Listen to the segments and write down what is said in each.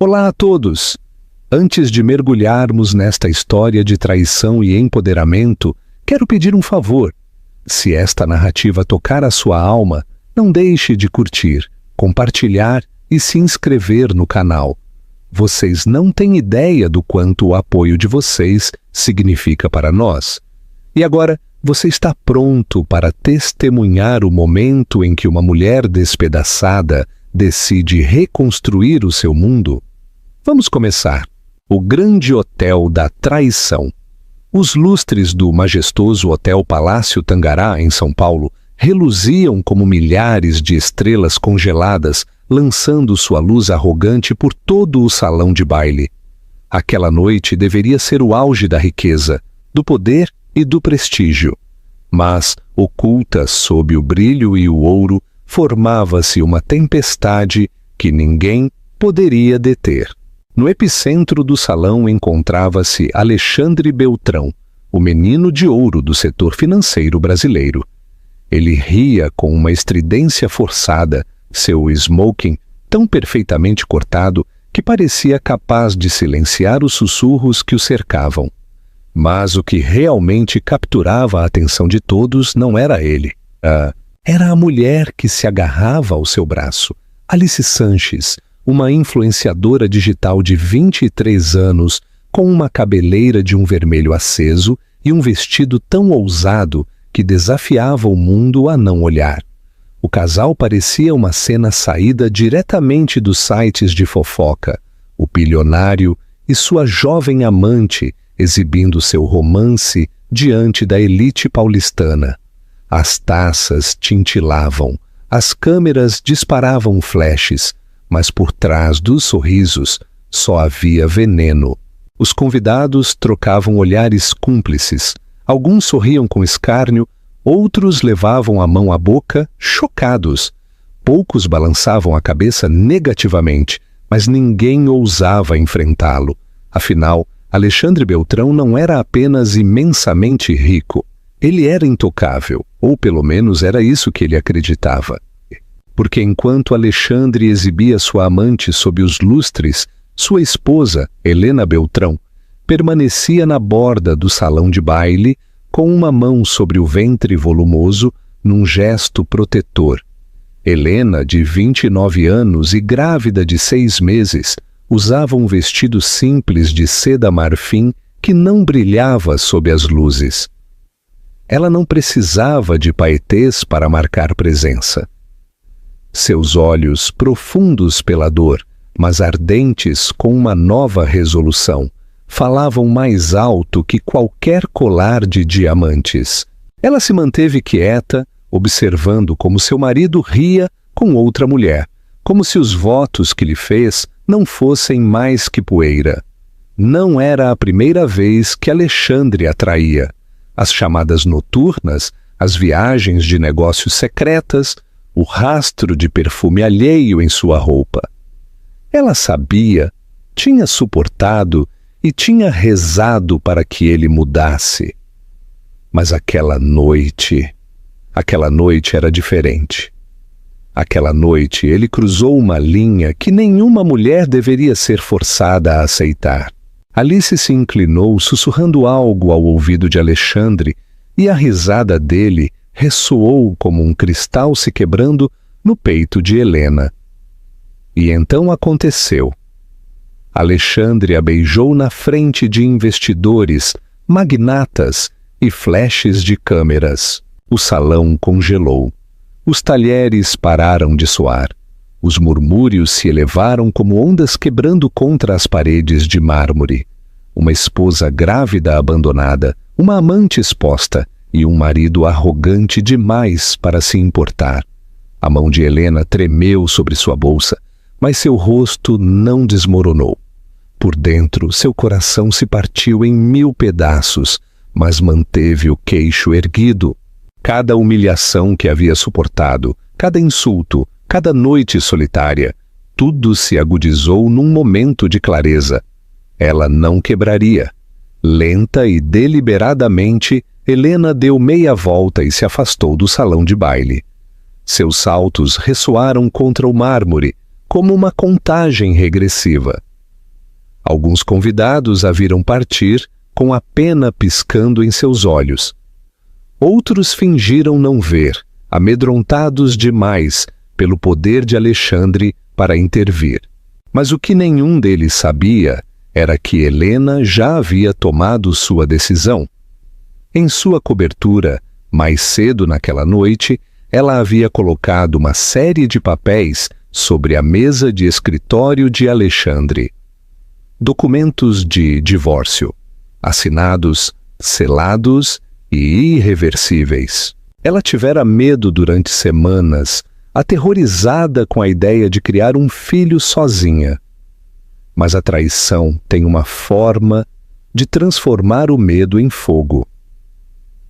Olá a todos! Antes de mergulharmos nesta história de traição e empoderamento, quero pedir um favor. Se esta narrativa tocar a sua alma, não deixe de curtir, compartilhar e se inscrever no canal. Vocês não têm ideia do quanto o apoio de vocês significa para nós. E agora, você está pronto para testemunhar o momento em que uma mulher despedaçada decide reconstruir o seu mundo? Vamos começar. O Grande Hotel da Traição. Os lustres do majestoso Hotel Palácio Tangará, em São Paulo, reluziam como milhares de estrelas congeladas, lançando sua luz arrogante por todo o salão de baile. Aquela noite deveria ser o auge da riqueza, do poder e do prestígio. Mas, oculta sob o brilho e o ouro, formava-se uma tempestade que ninguém poderia deter. No epicentro do salão encontrava-se Alexandre Beltrão, o menino de ouro do setor financeiro brasileiro. Ele ria com uma estridência forçada, seu smoking tão perfeitamente cortado que parecia capaz de silenciar os sussurros que o cercavam. Mas o que realmente capturava a atenção de todos não era ele. Era a mulher que se agarrava ao seu braço, Alice Sanches, uma influenciadora digital de 23 anos, com uma cabeleira de um vermelho aceso e um vestido tão ousado que desafiava o mundo a não olhar. O casal parecia uma cena saída diretamente dos sites de fofoca, o bilionário e sua jovem amante exibindo seu romance diante da elite paulistana. As taças tintilavam, as câmeras disparavam flashes, mas por trás dos sorrisos só havia veneno. Os convidados trocavam olhares cúmplices. Alguns sorriam com escárnio, outros levavam a mão à boca, chocados. Poucos balançavam a cabeça negativamente, mas ninguém ousava enfrentá-lo. Afinal, Alexandre Beltrão não era apenas imensamente rico. Ele era intocável, ou pelo menos era isso que ele acreditava. Porque enquanto Alexandre exibia sua amante sob os lustres, sua esposa, Helena Beltrão, permanecia na borda do salão de baile, com uma mão sobre o ventre volumoso, num gesto protetor. Helena, de 29 anos e grávida de 6 meses, usava um vestido simples de seda marfim que não brilhava sob as luzes. Ela não precisava de paetês para marcar presença. Seus olhos, profundos pela dor, mas ardentes com uma nova resolução, falavam mais alto que qualquer colar de diamantes. Ela se manteve quieta, observando como seu marido ria com outra mulher, como se os votos que lhe fez não fossem mais que poeira. Não era a primeira vez que Alexandre a traía. As chamadas noturnas, as viagens de negócios secretas, o rastro de perfume alheio em sua roupa. Ela sabia, tinha suportado e tinha rezado para que ele mudasse. Mas aquela noite era diferente. Aquela noite ele cruzou uma linha que nenhuma mulher deveria ser forçada a aceitar. Alice se inclinou, sussurrando algo ao ouvido de Alexandre, e a risada dele ressoou como um cristal se quebrando no peito de Helena. E então aconteceu. Alexandre a beijou na frente de investidores, magnatas e flashes de câmeras. O salão congelou. Os talheres pararam de soar. Os murmúrios se elevaram como ondas quebrando contra as paredes de mármore. Uma esposa grávida abandonada, uma amante exposta e um marido arrogante demais para se importar. A mão de Helena tremeu sobre sua bolsa, mas seu rosto não desmoronou. Por dentro, seu coração se partiu em 1000 pedaços, mas manteve o queixo erguido. Cada humilhação que havia suportado, cada insulto, cada noite solitária, tudo se agudizou num momento de clareza. Ela não quebraria. Lenta e deliberadamente, Helena deu meia volta e se afastou do salão de baile. Seus saltos ressoaram contra o mármore, como uma contagem regressiva. Alguns convidados a viram partir com a pena piscando em seus olhos. Outros fingiram não ver, amedrontados demais pelo poder de Alexandre para intervir. Mas o que nenhum deles sabia era que Helena já havia tomado sua decisão. Em sua cobertura, mais cedo naquela noite, ela havia colocado uma série de papéis sobre a mesa de escritório de Alexandre. Documentos de divórcio, assinados, selados e irreversíveis. Ela tivera medo durante semanas, aterrorizada com a ideia de criar um filho sozinha. Mas a traição tem uma forma de transformar o medo em fogo.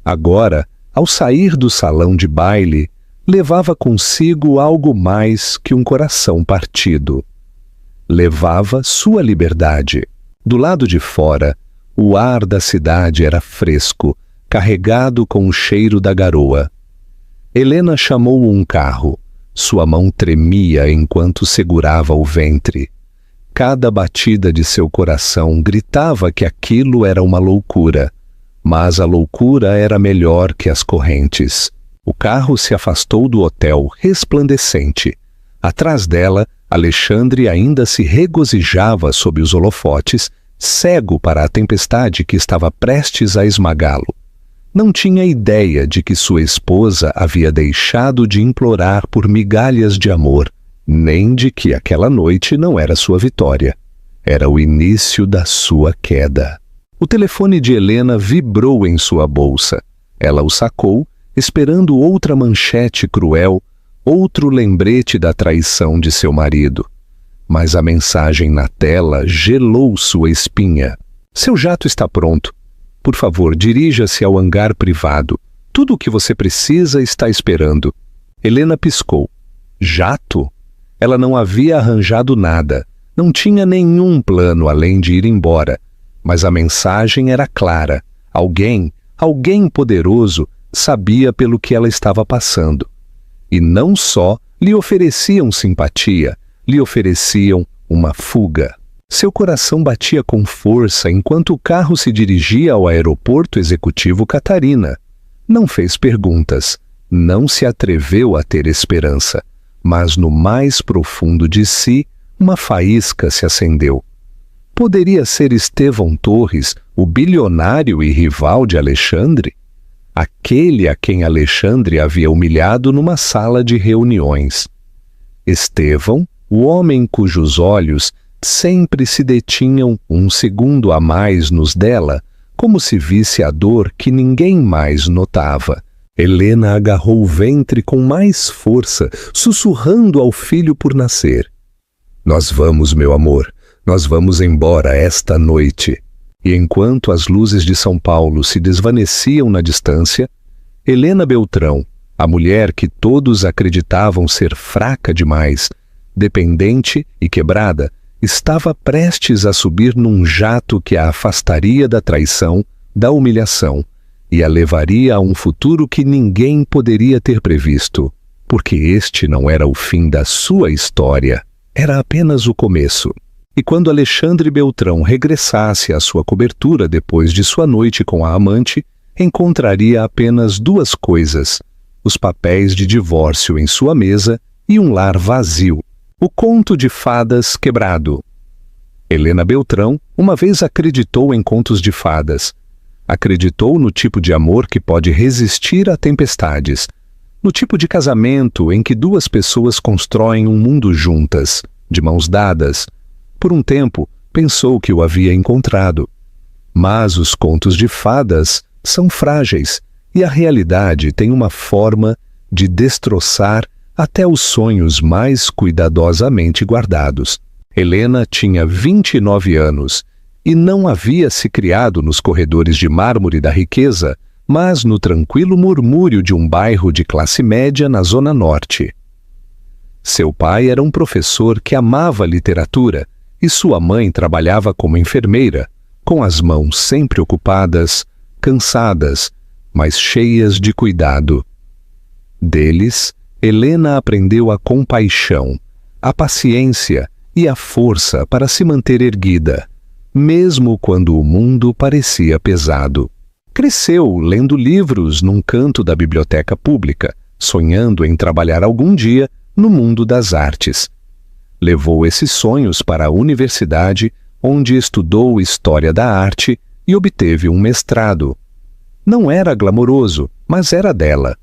Agora, ao sair do salão de baile, levava consigo algo mais que um coração partido. Levava sua liberdade. Do lado de fora, o ar da cidade era fresco, carregado com o cheiro da garoa. Helena chamou um carro. Sua mão tremia enquanto segurava o ventre. Cada batida de seu coração gritava que aquilo era uma loucura, mas a loucura era melhor que as correntes. O carro se afastou do hotel resplandecente. Atrás dela, Alexandre ainda se regozijava sob os holofotes, cego para a tempestade que estava prestes a esmagá-lo. Não tinha ideia de que sua esposa havia deixado de implorar por migalhas de amor, nem de que aquela noite não era sua vitória. Era o início da sua queda. O telefone de Helena vibrou em sua bolsa. Ela o sacou, esperando outra manchete cruel, outro lembrete da traição de seu marido. Mas a mensagem na tela gelou sua espinha. Seu jato está pronto. Por favor, dirija-se ao hangar privado. Tudo o que você precisa está esperando. Helena piscou. Jato? Ela não havia arranjado nada. Não tinha nenhum plano além de ir embora. Mas a mensagem era clara. Alguém poderoso, sabia pelo que ela estava passando. E não só lhe ofereciam simpatia, lhe ofereciam uma fuga. Seu coração batia com força enquanto o carro se dirigia ao aeroporto executivo Catarina. Não fez perguntas, não se atreveu a ter esperança, mas no mais profundo de si, uma faísca se acendeu. Poderia ser Estevão Torres, o bilionário e rival de Alexandre? Aquele a quem Alexandre havia humilhado numa sala de reuniões. Estevão, o homem cujos olhos sempre se detinham um segundo a mais nos dela, como se visse a dor que ninguém mais notava. Helena agarrou o ventre com mais força, sussurrando ao filho por nascer. Nós vamos, meu amor, nós vamos embora esta noite. E enquanto as luzes de São Paulo se desvaneciam na distância, Helena Beltrão, a mulher que todos acreditavam ser fraca demais, dependente e quebrada, estava prestes a subir num jato que a afastaria da traição, da humilhação, e a levaria a um futuro que ninguém poderia ter previsto, porque este não era o fim da sua história, era apenas o começo. E quando Alexandre Beltrão regressasse à sua cobertura depois de sua noite com a amante, encontraria apenas duas coisas: os papéis de divórcio em sua mesa e um lar vazio. O conto de fadas quebrado. Helena Beltrão uma vez acreditou em contos de fadas. Acreditou no tipo de amor que pode resistir a tempestades, no tipo de casamento em que duas pessoas constroem um mundo juntas, de mãos dadas. Por um tempo, pensou que o havia encontrado. Mas os contos de fadas são frágeis e a realidade tem uma forma de destroçar até os sonhos mais cuidadosamente guardados. Helena tinha 29 anos e não havia se criado nos corredores de mármore da riqueza, mas no tranquilo murmúrio de um bairro de classe média na Zona Norte. Seu pai era um professor que amava literatura e sua mãe trabalhava como enfermeira, com as mãos sempre ocupadas, cansadas, mas cheias de cuidado. Deles, Helena aprendeu a compaixão, a paciência e a força para se manter erguida, mesmo quando o mundo parecia pesado. Cresceu lendo livros num canto da biblioteca pública, sonhando em trabalhar algum dia no mundo das artes. Levou esses sonhos para a universidade, onde estudou História da Arte e obteve um mestrado. Não era glamouroso, mas era dela.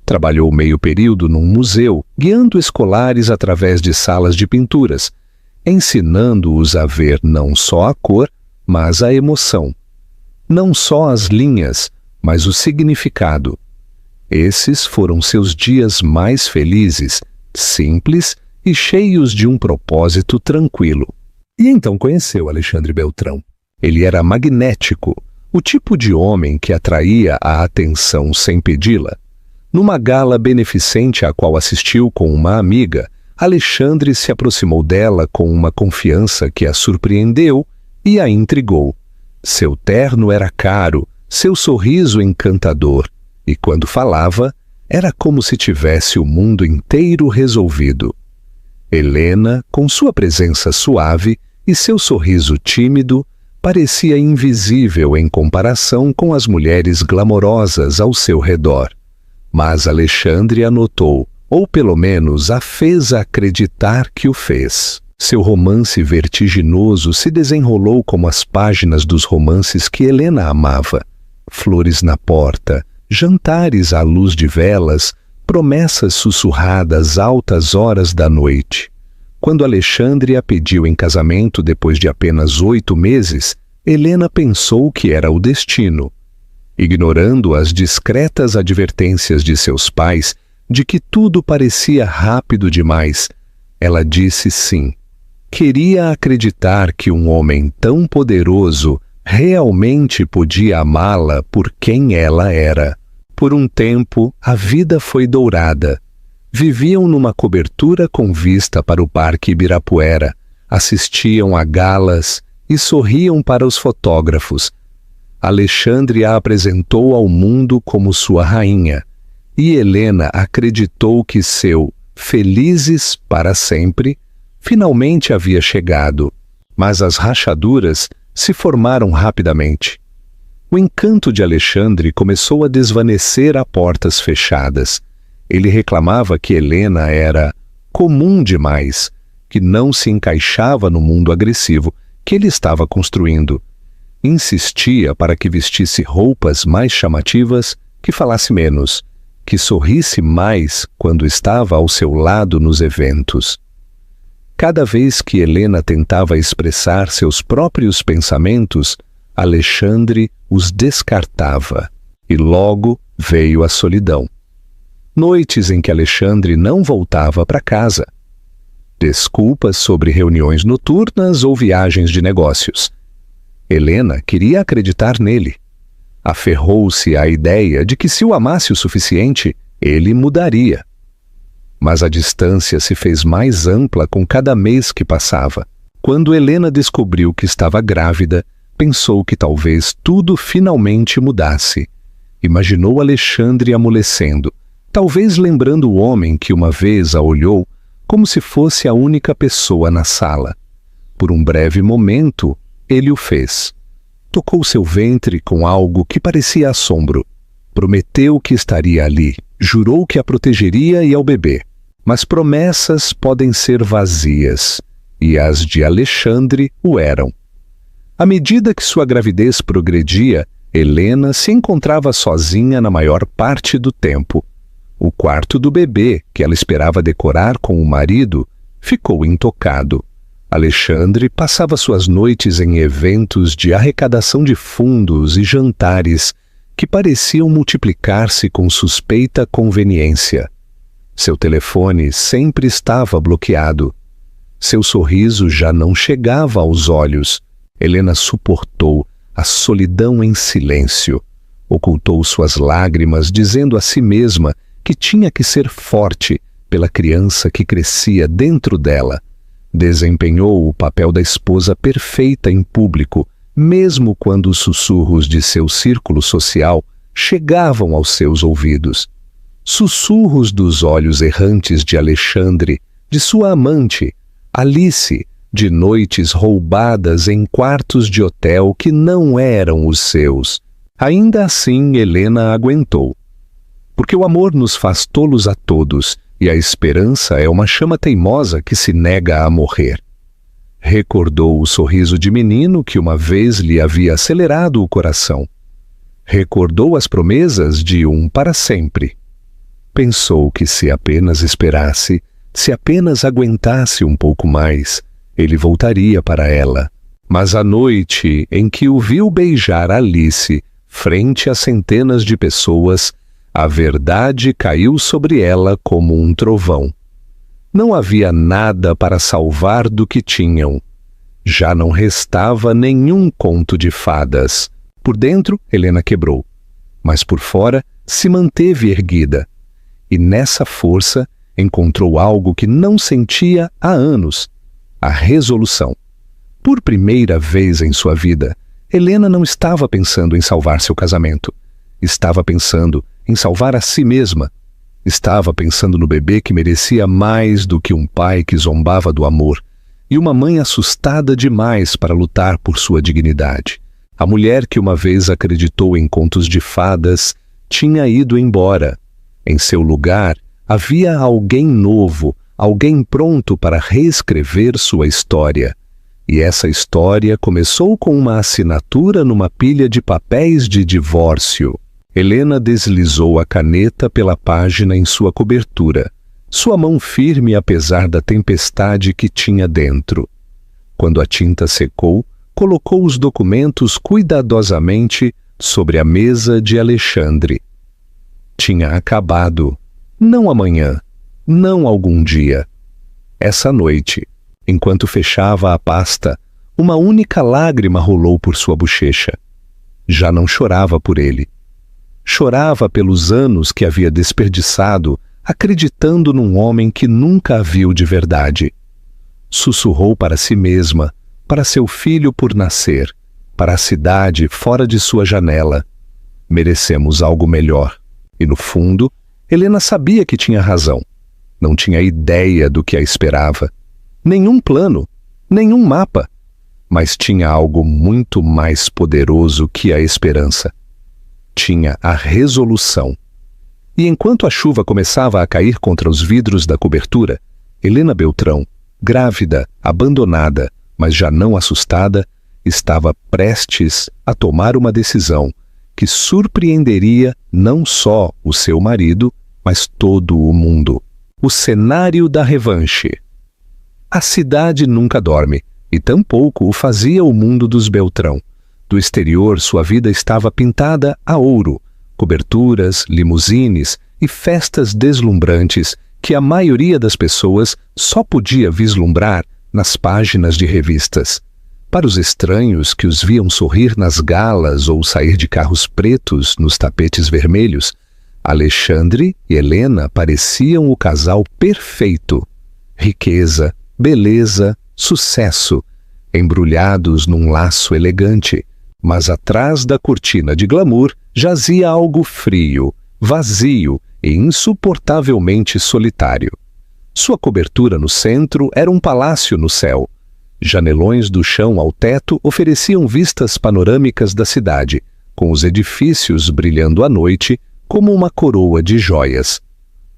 Trabalhou meio período num museu, guiando escolares através de salas de pinturas, ensinando-os a ver não só a cor, mas a emoção. Não só as linhas, mas o significado. Esses foram seus dias mais felizes, simples e cheios de um propósito tranquilo. E então conheceu Alexandre Beltrão. Ele era magnético, o tipo de homem que atraía a atenção sem pedi-la. Numa gala beneficente à qual assistiu com uma amiga, Alexandre se aproximou dela com uma confiança que a surpreendeu e a intrigou. Seu terno era caro, seu sorriso encantador, e quando falava, era como se tivesse o mundo inteiro resolvido. Helena, com sua presença suave e seu sorriso tímido, parecia invisível em comparação com as mulheres glamorosas ao seu redor. Mas Alexandre a notou, ou pelo menos a fez acreditar que o fez. Seu romance vertiginoso se desenrolou como as páginas dos romances que Helena amava. Flores na porta, jantares à luz de velas, promessas sussurradas altas horas da noite. Quando Alexandre a pediu em casamento depois de apenas 8 meses, Helena pensou que era o destino. Ignorando as discretas advertências de seus pais de que tudo parecia rápido demais, ela disse sim. Queria acreditar que um homem tão poderoso realmente podia amá-la por quem ela era. Por um tempo, a vida foi dourada. Viviam numa cobertura com vista para o Parque Ibirapuera, assistiam a galas e sorriam para os fotógrafos. Alexandre a apresentou ao mundo como sua rainha, e Helena acreditou que seu felizes para sempre finalmente havia chegado, mas as rachaduras se formaram rapidamente. O encanto de Alexandre começou a desvanecer a portas fechadas. Ele reclamava que Helena era comum demais, que não se encaixava no mundo agressivo que ele estava construindo. Insistia para que vestisse roupas mais chamativas, que falasse menos, que sorrisse mais quando estava ao seu lado nos eventos. Cada vez que Helena tentava expressar seus próprios pensamentos, Alexandre os descartava, e logo veio a solidão. Noites em que Alexandre não voltava para casa. Desculpas sobre reuniões noturnas ou viagens de negócios. Helena queria acreditar nele. Aferrou-se à ideia de que se o amasse o suficiente, ele mudaria. Mas a distância se fez mais ampla com cada mês que passava. Quando Helena descobriu que estava grávida, pensou que talvez tudo finalmente mudasse. Imaginou Alexandre amolecendo, talvez lembrando o homem que uma vez a olhou como se fosse a única pessoa na sala. Por um breve momento, ele o fez. Tocou seu ventre com algo que parecia assombro. Prometeu que estaria ali, jurou que a protegeria e ao bebê. Mas promessas podem ser vazias, e as de Alexandre o eram. À medida que sua gravidez progredia, Helena se encontrava sozinha na maior parte do tempo. O quarto do bebê, que ela esperava decorar com o marido, ficou intocado. Alexandre passava suas noites em eventos de arrecadação de fundos e jantares que pareciam multiplicar-se com suspeita conveniência. Seu telefone sempre estava bloqueado. Seu sorriso já não chegava aos olhos. Helena suportou a solidão em silêncio. Ocultou suas lágrimas, dizendo a si mesma que tinha que ser forte pela criança que crescia dentro dela. Desempenhou o papel da esposa perfeita em público, mesmo quando os sussurros de seu círculo social chegavam aos seus ouvidos. Sussurros dos olhos errantes de Alexandre, de sua amante, Alice, de noites roubadas em quartos de hotel que não eram os seus. Ainda assim, Helena aguentou. Porque o amor nos faz tolos a todos, e a esperança é uma chama teimosa que se nega a morrer. Recordou o sorriso de menino que uma vez lhe havia acelerado o coração. Recordou as promessas de um para sempre. Pensou que se apenas esperasse, se apenas aguentasse um pouco mais, ele voltaria para ela. Mas a noite em que o viu beijar Alice, frente a centenas de pessoas, a verdade caiu sobre ela como um trovão. Não havia nada para salvar do que tinham. Já não restava nenhum conto de fadas. Por dentro, Helena quebrou, mas por fora se manteve erguida. E nessa força encontrou algo que não sentia há anos: a resolução. Por primeira vez em sua vida, Helena não estava pensando em salvar seu casamento. Estava pensando em salvar a si mesma. Estava pensando no bebê que merecia mais do que um pai que zombava do amor e uma mãe assustada demais para lutar por sua dignidade. A mulher que uma vez acreditou em contos de fadas tinha ido embora. Em seu lugar, havia alguém novo, alguém pronto para reescrever sua história. E essa história começou com uma assinatura numa pilha de papéis de divórcio. Helena deslizou a caneta pela página em sua cobertura, sua mão firme apesar da tempestade que tinha dentro. Quando a tinta secou, colocou os documentos cuidadosamente sobre a mesa de Alexandre. Tinha acabado. Não amanhã, não algum dia. Essa noite, enquanto fechava a pasta, uma única lágrima rolou por sua bochecha. Já não chorava por ele. Chorava pelos anos que havia desperdiçado acreditando num homem que nunca a viu de verdade. Sussurrou para si mesma, para seu filho por nascer, para a cidade fora de sua janela: merecemos algo melhor. E no fundo, Helena sabia que tinha razão. Não tinha ideia do que a esperava. Nenhum plano, nenhum mapa. Mas tinha algo muito mais poderoso que a esperança. Tinha a resolução. E enquanto a chuva começava a cair contra os vidros da cobertura, Helena Beltrão, grávida, abandonada, mas já não assustada, estava prestes a tomar uma decisão que surpreenderia não só o seu marido, mas todo o mundo. O cenário da revanche. A cidade nunca dorme, e tampouco o fazia o mundo dos Beltrão. Do exterior, sua vida estava pintada a ouro, coberturas, limusines e festas deslumbrantes que a maioria das pessoas só podia vislumbrar nas páginas de revistas. Para os estranhos que os viam sorrir nas galas ou sair de carros pretos nos tapetes vermelhos, Alexandre e Helena pareciam o casal perfeito. Riqueza, beleza, sucesso, embrulhados num laço elegante. Mas atrás da cortina de glamour jazia algo frio, vazio e insuportavelmente solitário. Sua cobertura no centro era um palácio no céu. Janelões do chão ao teto ofereciam vistas panorâmicas da cidade, com os edifícios brilhando à noite como uma coroa de joias.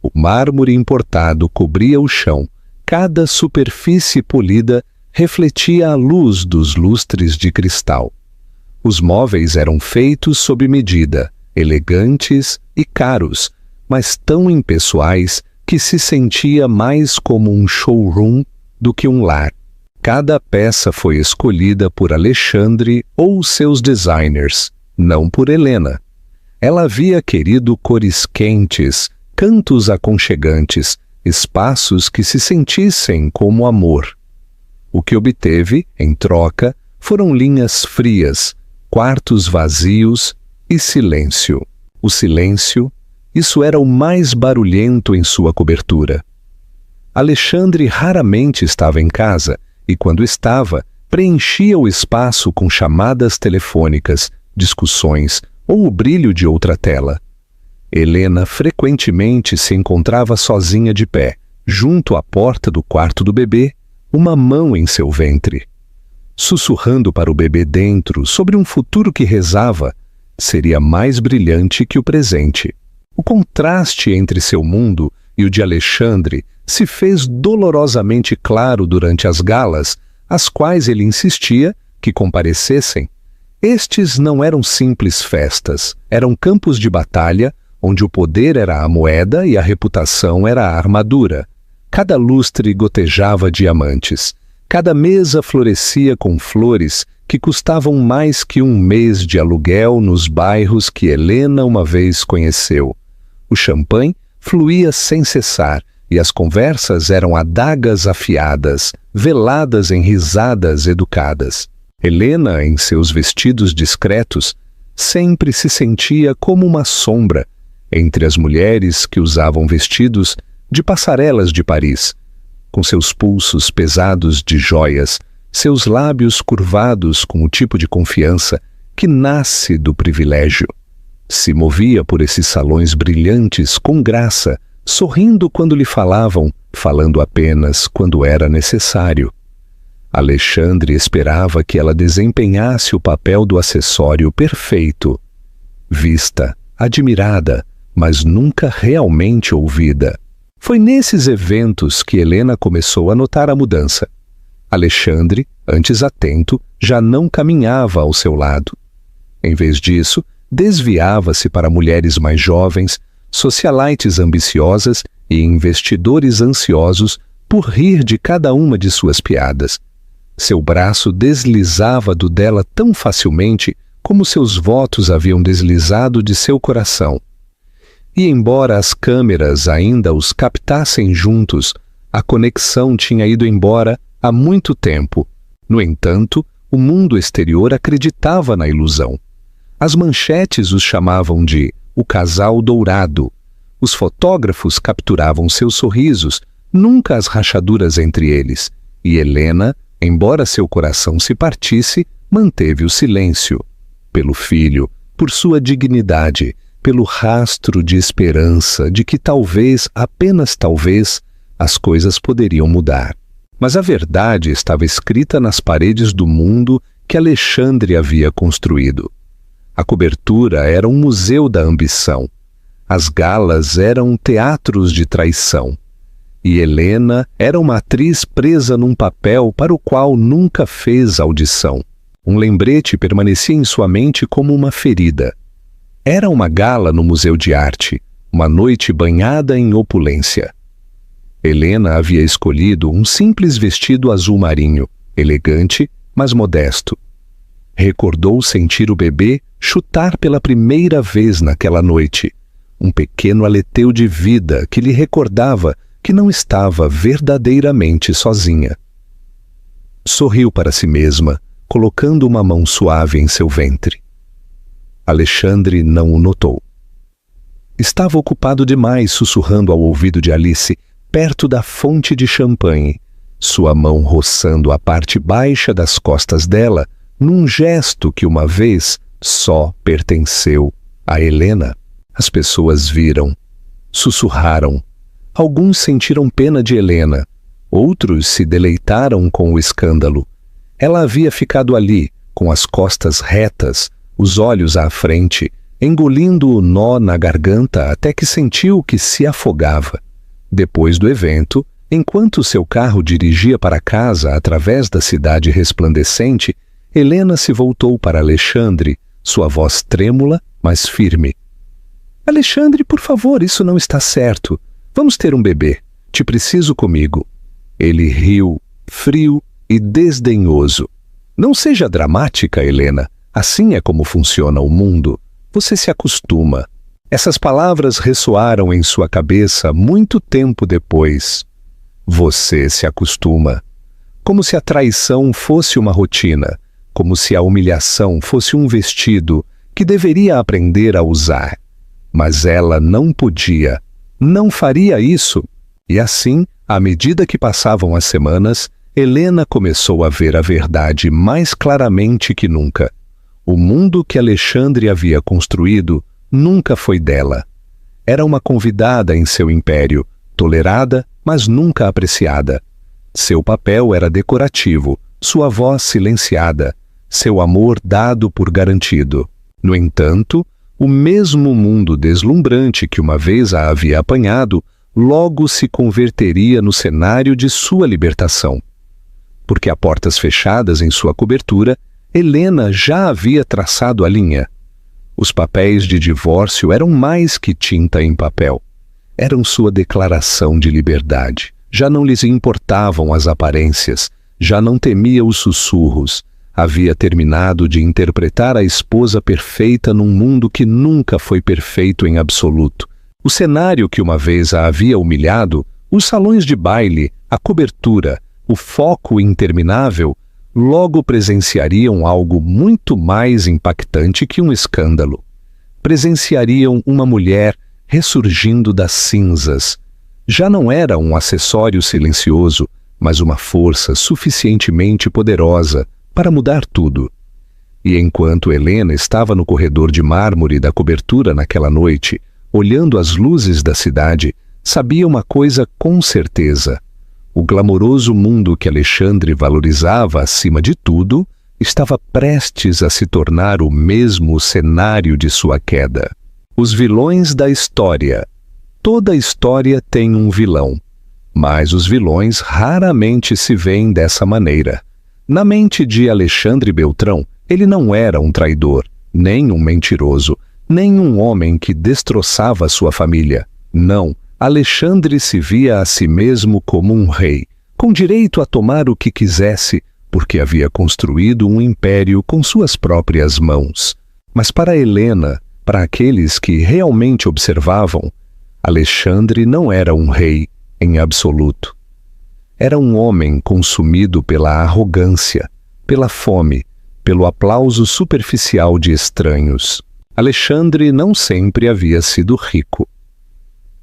O mármore importado cobria o chão. Cada superfície polida refletia a luz dos lustres de cristal. Os móveis eram feitos sob medida, elegantes e caros, mas tão impessoais que se sentia mais como um showroom do que um lar. Cada peça foi escolhida por Alexandre ou seus designers, não por Helena. Ela havia querido cores quentes, cantos aconchegantes, espaços que se sentissem como amor. O que obteve, em troca, foram linhas frias, quartos vazios e silêncio. O silêncio, isso era o mais barulhento em sua cobertura. Alexandre raramente estava em casa e, quando estava, preenchia o espaço com chamadas telefônicas, discussões ou o brilho de outra tela. Helena frequentemente se encontrava sozinha de pé, junto à porta do quarto do bebê, uma mão em seu ventre. Sussurrando para o bebê dentro sobre um futuro que rezava, seria mais brilhante que o presente. O contraste entre seu mundo e o de Alexandre se fez dolorosamente claro durante as galas, às quais ele insistia que comparecessem. Estes não eram simples festas, eram campos de batalha, onde o poder era a moeda e a reputação era a armadura. Cada lustre gotejava diamantes, cada mesa florescia com flores que custavam mais que um mês de aluguel nos bairros que Helena uma vez conheceu. O champanhe fluía sem cessar e as conversas eram adagas afiadas, veladas em risadas educadas. Helena, em seus vestidos discretos, sempre se sentia como uma sombra entre as mulheres que usavam vestidos de passarelas de Paris, com seus pulsos pesados de joias, seus lábios curvados com o tipo de confiança que nasce do privilégio. Se movia por esses salões brilhantes com graça, sorrindo quando lhe falavam, falando apenas quando era necessário. Alexandre esperava que ela desempenhasse o papel do acessório perfeito. Vista, admirada, mas nunca realmente ouvida. Foi nesses eventos que Helena começou a notar a mudança. Alexandre, antes atento, já não caminhava ao seu lado. Em vez disso, desviava-se para mulheres mais jovens, socialites ambiciosas e investidores ansiosos por rir de cada uma de suas piadas. Seu braço deslizava do dela tão facilmente como seus votos haviam deslizado de seu coração. E embora as câmeras ainda os captassem juntos, a conexão tinha ido embora há muito tempo. No entanto, o mundo exterior acreditava na ilusão. As manchetes os chamavam de o casal dourado. Os fotógrafos capturavam seus sorrisos, nunca as rachaduras entre eles. E Helena, embora seu coração se partisse, manteve o silêncio. Pelo filho, por sua dignidade, pelo rastro de esperança de que talvez, apenas talvez, as coisas poderiam mudar. Mas a verdade estava escrita nas paredes do mundo que Alexandre havia construído. A cobertura era um museu da ambição. As galas eram teatros de traição. E Helena era uma atriz presa num papel para o qual nunca fez audição. Um lembrete permanecia em sua mente como uma ferida. Era uma gala no Museu de Arte, uma noite banhada em opulência. Helena havia escolhido um simples vestido azul marinho, elegante, mas modesto. Recordou sentir o bebê chutar pela primeira vez naquela noite, um pequeno aleteu de vida que lhe recordava que não estava verdadeiramente sozinha. Sorriu para si mesma, colocando uma mão suave em seu ventre. Alexandre não o notou. Estava ocupado demais sussurrando ao ouvido de Alice, perto da fonte de champanhe, sua mão roçando a parte baixa das costas dela, num gesto que uma vez só pertenceu a Helena. As pessoas viram, sussurraram. Alguns sentiram pena de Helena, outros se deleitaram com o escândalo. Ela havia ficado ali, com as costas retas, os olhos à frente, engolindo o nó na garganta até que sentiu que se afogava. Depois do evento, enquanto seu carro dirigia para casa através da cidade resplandecente, Helena se voltou para Alexandre, sua voz trêmula, mas firme. Alexandre, por favor, isso não está certo. Vamos ter um bebê. Te preciso comigo. Ele riu, frio e desdenhoso. Não seja dramática, Helena. Assim é como funciona o mundo. Você se acostuma. Essas palavras ressoaram em sua cabeça muito tempo depois. Você se acostuma. Como se a traição fosse uma rotina, como se a humilhação fosse um vestido que deveria aprender a usar. Mas ela não podia, não faria isso. E assim, à medida que passavam as semanas, Helena começou a ver a verdade mais claramente que nunca. O mundo que Alexandre havia construído nunca foi dela. Era uma convidada em seu império, tolerada, mas nunca apreciada. Seu papel era decorativo, sua voz silenciada, seu amor dado por garantido. No entanto, o mesmo mundo deslumbrante que uma vez a havia apanhado, logo se converteria no cenário de sua libertação. Porque a portas fechadas em sua cobertura, Helena já havia traçado a linha. Os papéis de divórcio eram mais que tinta em papel. Eram sua declaração de liberdade. Já não lhes importavam as aparências, já não temia os sussurros. Havia terminado de interpretar a esposa perfeita num mundo que nunca foi perfeito em absoluto. O cenário que uma vez a havia humilhado, os salões de baile, a cobertura, o foco interminável, logo presenciariam algo muito mais impactante que um escândalo. Presenciariam uma mulher ressurgindo das cinzas. Já não era um acessório silencioso, mas uma força suficientemente poderosa para mudar tudo. E enquanto Helena estava no corredor de mármore da cobertura naquela noite, olhando as luzes da cidade, sabia uma coisa com certeza. O glamouroso mundo que Alexandre valorizava acima de tudo estava prestes a se tornar o mesmo cenário de sua queda. Os vilões da história. Toda história tem um vilão, mas os vilões raramente se veem dessa maneira. Na mente de Alexandre Beltrão, ele não era um traidor, nem um mentiroso, nem um homem que destroçava sua família. Não, Alexandre se via a si mesmo como um rei, com direito a tomar o que quisesse, porque havia construído um império com suas próprias mãos. Mas para Helena, para aqueles que realmente observavam, Alexandre não era um rei em absoluto. Era um homem consumido pela arrogância, pela fome, pelo aplauso superficial de estranhos. Alexandre não sempre havia sido rico.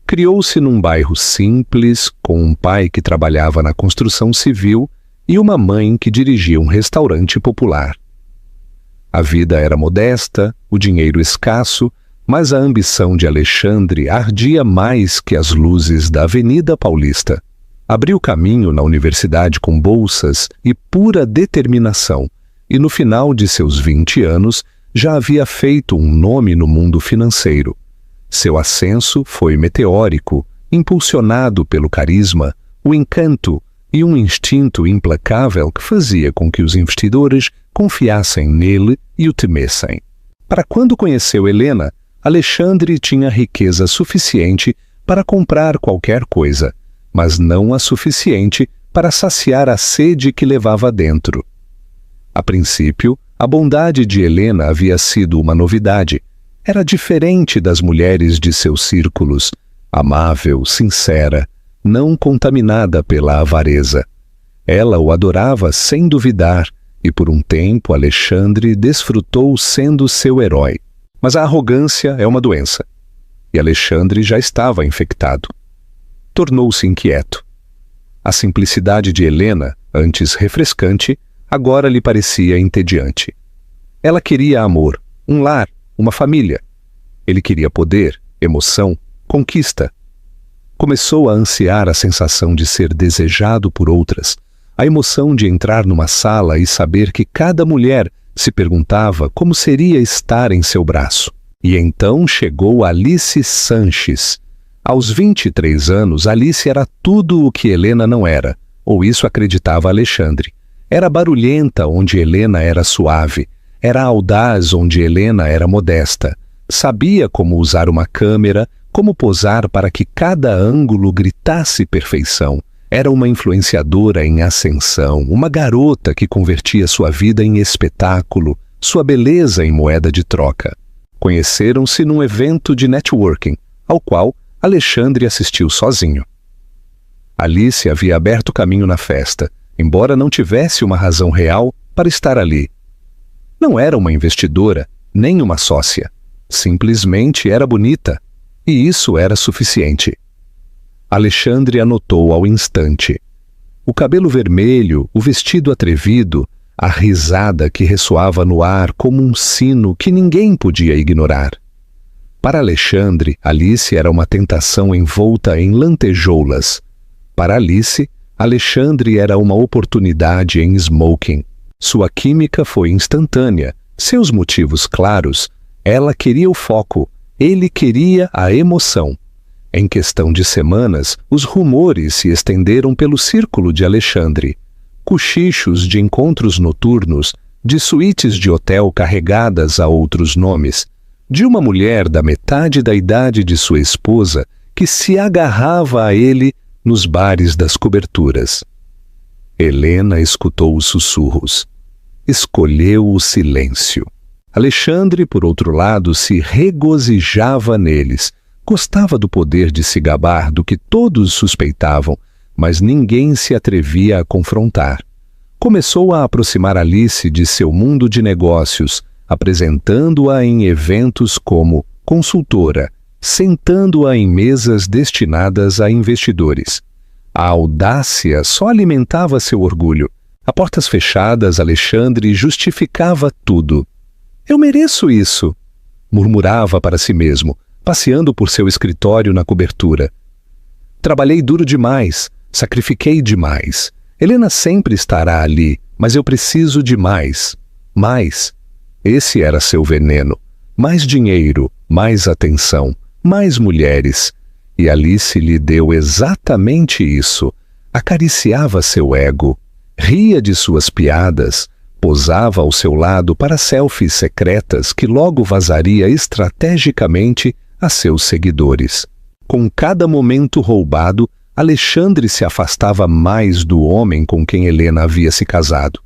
Criou-se num bairro simples, com um pai que trabalhava na construção civil e uma mãe que dirigia um restaurante popular. A vida era modesta, o dinheiro escasso, mas a ambição de Alexandre ardia mais que as luzes da Avenida Paulista. Abriu caminho na universidade com bolsas e pura determinação, e no final de seus 20 anos já havia feito um nome no mundo financeiro. Seu ascenso foi meteórico, impulsionado pelo carisma, o encanto e um instinto implacável que fazia com que os investidores confiassem nele e o temessem. Para quando conheceu Helena, Alexandre tinha riqueza suficiente para comprar qualquer coisa, mas não a suficiente para saciar a sede que levava dentro. A princípio, a bondade de Helena havia sido uma novidade. Era diferente das mulheres de seus círculos, amável, sincera, não contaminada pela avareza. Ela o adorava sem duvidar, e por um tempo Alexandre desfrutou sendo seu herói. Mas a arrogância é uma doença, e Alexandre já estava infectado. Tornou-se inquieto. A simplicidade de Helena, antes refrescante, agora lhe parecia entediante. Ela queria amor, um lar, uma família. Ele queria poder, emoção, conquista. Começou a ansiar a sensação de ser desejado por outras, a emoção de entrar numa sala e saber que cada mulher se perguntava como seria estar em seu braço. E então chegou Alice Sanches. Aos 23 anos, Alice era tudo o que Helena não era, ou isso acreditava Alexandre. Era barulhenta onde Helena era suave, era audaz onde Helena era modesta. Sabia como usar uma câmera, como posar para que cada ângulo gritasse perfeição. Era uma influenciadora em ascensão, uma garota que convertia sua vida em espetáculo, sua beleza em moeda de troca. Conheceram-se num evento de networking, ao qual Alexandre assistiu sozinho. Alice havia aberto caminho na festa, embora não tivesse uma razão real para estar ali. Não era uma investidora, nem uma sócia. Simplesmente era bonita, e isso era suficiente. Alexandre anotou ao instante. O cabelo vermelho, o vestido atrevido, a risada que ressoava no ar como um sino que ninguém podia ignorar. Para Alexandre, Alice era uma tentação envolta em lantejoulas. Para Alice, Alexandre era uma oportunidade em smoking. Sua química foi instantânea, seus motivos claros. Ela queria o foco, ele queria a emoção. Em questão de semanas, os rumores se estenderam pelo círculo de Alexandre. Cochichos de encontros noturnos, de suítes de hotel carregadas a outros nomes, de uma mulher da metade da idade de sua esposa que se agarrava a ele nos bares das coberturas. Helena escutou os sussurros. Escolheu o silêncio. Alexandre, por outro lado, se regozijava neles. Gostava do poder de se gabar do que todos suspeitavam, mas ninguém se atrevia a confrontar. Começou a aproximar Alice de seu mundo de negócios, apresentando-a em eventos como consultora, sentando-a em mesas destinadas a investidores. A audácia só alimentava seu orgulho. A portas fechadas, Alexandre justificava tudo. Eu mereço isso, murmurava para si mesmo, passeando por seu escritório na cobertura. Trabalhei duro demais, sacrifiquei demais. Helena sempre estará ali, mas eu preciso de mais. Mais. Esse era seu veneno. Mais dinheiro, mais atenção, mais mulheres. E Alice lhe deu exatamente isso. Acariciava seu ego, ria de suas piadas, posava ao seu lado para selfies secretas que logo vazaria estrategicamente a seus seguidores. Com cada momento roubado, Alexandre se afastava mais do homem com quem Helena havia se casado.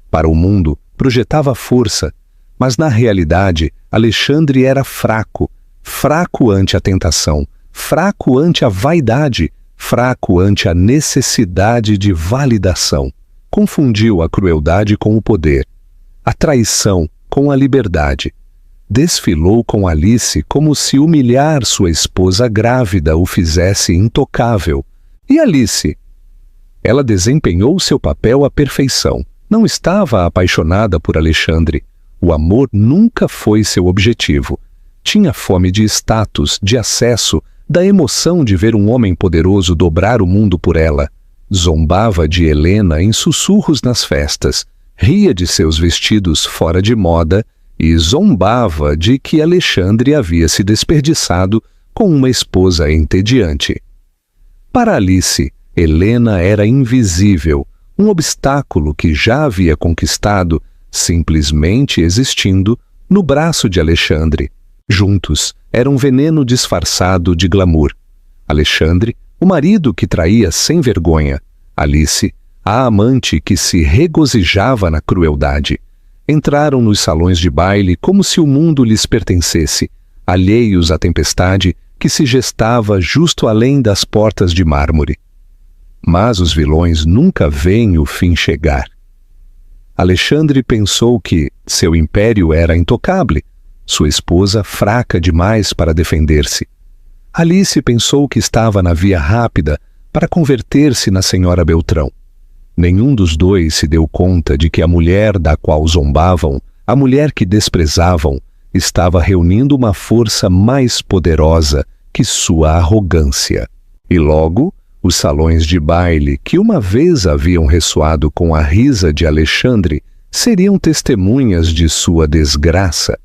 Para o mundo, projetava força, mas na realidade, Alexandre era fraco, fraco ante a tentação, fraco ante a vaidade, fraco ante a necessidade de validação. Confundiu a crueldade com o poder, a traição com a liberdade. Desfilou com Alice como se humilhar sua esposa grávida o fizesse intocável. E Alice? Ela desempenhou seu papel à perfeição. Não estava apaixonada por Alexandre. O amor nunca foi seu objetivo. Tinha fome de status, de acesso, da emoção de ver um homem poderoso dobrar o mundo por ela. Zombava de Helena em sussurros nas festas, ria de seus vestidos fora de moda e zombava de que Alexandre havia se desperdiçado com uma esposa entediante. Para Alice, Helena era invisível, um obstáculo que já havia conquistado, simplesmente existindo, no braço de Alexandre. Juntos, era um veneno disfarçado de glamour. Alexandre, o marido que traía sem vergonha. Alice, a amante que se regozijava na crueldade. Entraram nos salões de baile como se o mundo lhes pertencesse, alheios à tempestade que se gestava justo além das portas de mármore. Mas os vilões nunca veem o fim chegar. Alexandre pensou que seu império era intocável, sua esposa fraca demais para defender-se. Alice pensou que estava na via rápida para converter-se na senhora Beltrão. Nenhum dos dois se deu conta de que a mulher da qual zombavam, a mulher que desprezavam, estava reunindo uma força mais poderosa que sua arrogância. E logo, os salões de baile que uma vez haviam ressoado com a risa de Alexandre seriam testemunhas de sua desgraça.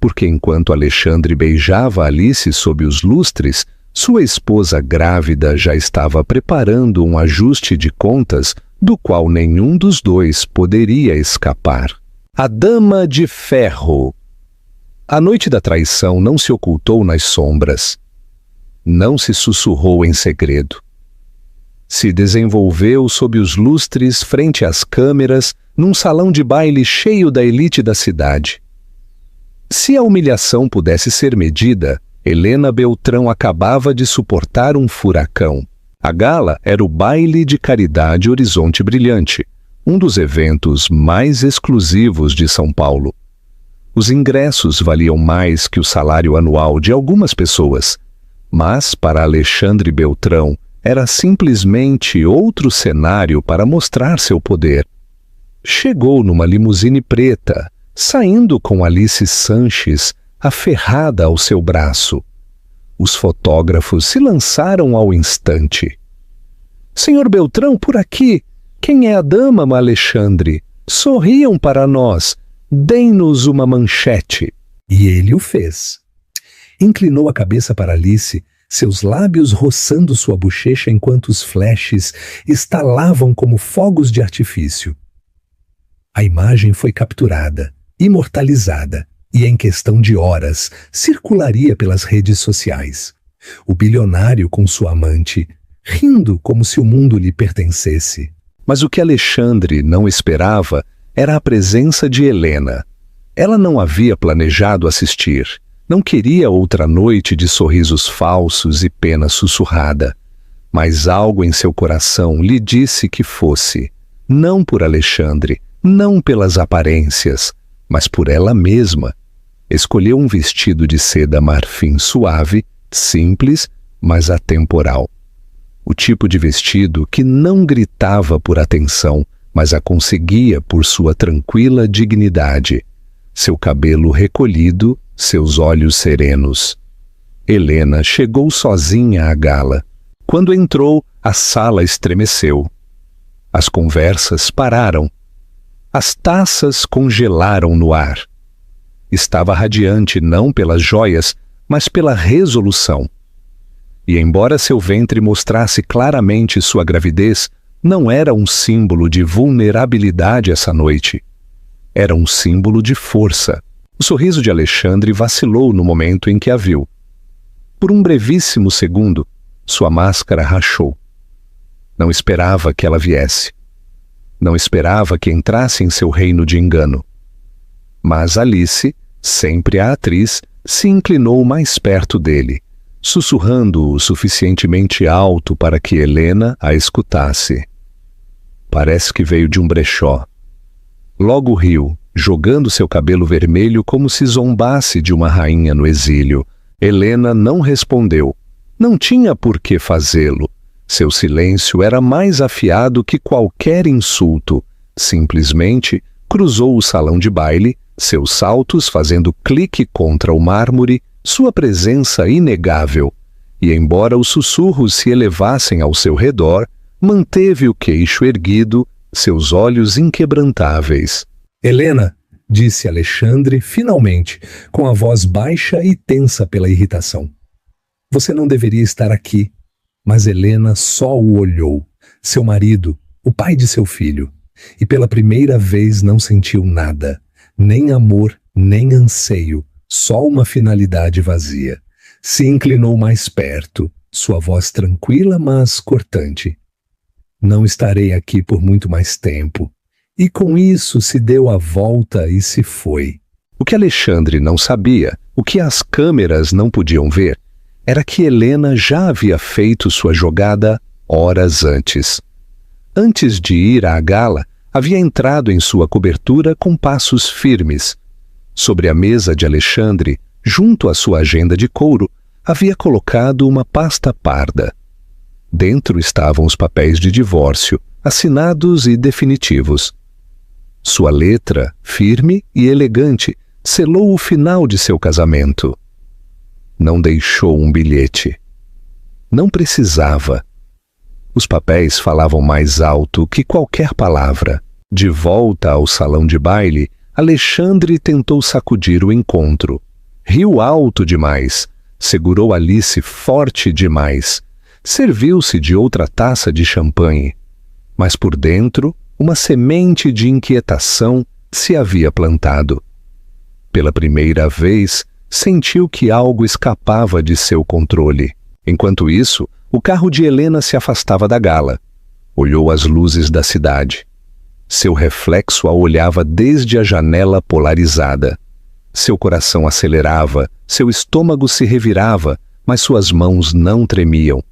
Porque enquanto Alexandre beijava Alice sob os lustres, sua esposa grávida já estava preparando um ajuste de contas do qual nenhum dos dois poderia escapar. A Dama de Ferro. A noite da traição não se ocultou nas sombras. Não se sussurrou em segredo. Se desenvolveu sob os lustres frente às câmeras, num salão de baile cheio da elite da cidade. Se a humilhação pudesse ser medida, Helena Beltrão acabava de suportar um furacão. A gala era o Baile de Caridade Horizonte Brilhante, um dos eventos mais exclusivos de São Paulo. Os ingressos valiam mais que o salário anual de algumas pessoas, mas para Alexandre Beltrão era simplesmente outro cenário para mostrar seu poder. Chegou numa limusine preta, saindo com Alice Sanches aferrada ao seu braço. Os fotógrafos se lançaram ao instante. Senhor Beltrão, por aqui! Quem é a dama, Alexandre? Sorriam para nós, deem-nos uma manchete. E ele o fez. Inclinou a cabeça para Alice, seus lábios roçando sua bochecha enquanto os flashes estalavam como fogos de artifício. A imagem foi capturada, imortalizada, e em questão de horas circularia pelas redes sociais. O bilionário com sua amante, rindo como se o mundo lhe pertencesse. Mas o que Alexandre não esperava era a presença de Helena. Ela não havia planejado assistir. Não queria outra noite de sorrisos falsos e pena sussurrada. Mas algo em seu coração lhe disse que fosse. Não por Alexandre, não pelas aparências, mas por ela mesma. Escolheu um vestido de seda marfim suave, simples, mas atemporal. O tipo de vestido que não gritava por atenção, mas a conseguia por sua tranquila dignidade. Seu cabelo recolhido, seus olhos serenos. Helena chegou sozinha à gala. Quando entrou, a sala estremeceu. As conversas pararam. As taças congelaram no ar. Estava radiante não pelas joias, mas pela resolução. E embora seu ventre mostrasse claramente sua gravidez, não era um símbolo de vulnerabilidade essa noite. Era um símbolo de força. O sorriso de Alexandre vacilou no momento em que a viu. Por um brevíssimo segundo, sua máscara rachou. Não esperava que ela viesse. Não esperava que entrasse em seu reino de engano. Mas Alice, sempre a atriz, se inclinou mais perto dele, sussurrando o suficientemente alto para que Helena a escutasse. Parece que veio de um brechó. Logo riu, jogando seu cabelo vermelho como se zombasse de uma rainha no exílio. Helena não respondeu. Não tinha por que fazê-lo. Seu silêncio era mais afiado que qualquer insulto. Simplesmente cruzou o salão de baile, seus saltos fazendo clique contra o mármore, sua presença inegável. E embora os sussurros se elevassem ao seu redor, manteve o queixo erguido, seus olhos inquebrantáveis. Helena, disse Alexandre, finalmente, com a voz baixa e tensa pela irritação. Você não deveria estar aqui. Mas Helena só o olhou. Seu marido, o pai de seu filho. E pela primeira vez não sentiu nada. Nem amor, nem anseio. Só uma finalidade vazia. Se inclinou mais perto, sua voz tranquila, mas cortante. Não estarei aqui por muito mais tempo. E com isso se deu a volta e se foi. O que Alexandre não sabia, o que as câmeras não podiam ver, era que Helena já havia feito sua jogada horas antes. Antes de ir à gala, havia entrado em sua cobertura com passos firmes. Sobre a mesa de Alexandre, junto à sua agenda de couro, havia colocado uma pasta parda. Dentro estavam os papéis de divórcio, assinados e definitivos. Sua letra, firme e elegante, selou o final de seu casamento. Não deixou um bilhete. Não precisava. Os papéis falavam mais alto que qualquer palavra. De volta ao salão de baile, Alexandre tentou sacudir o encontro. Riu alto demais. Segurou Alice forte demais. Serviu-se de outra taça de champanhe. Mas por dentro, uma semente de inquietação se havia plantado. Pela primeira vez, sentiu que algo escapava de seu controle. Enquanto isso, o carro de Helena se afastava da gala. Olhou as luzes da cidade. Seu reflexo a olhava desde a janela polarizada. Seu coração acelerava, seu estômago se revirava, mas suas mãos não tremiam.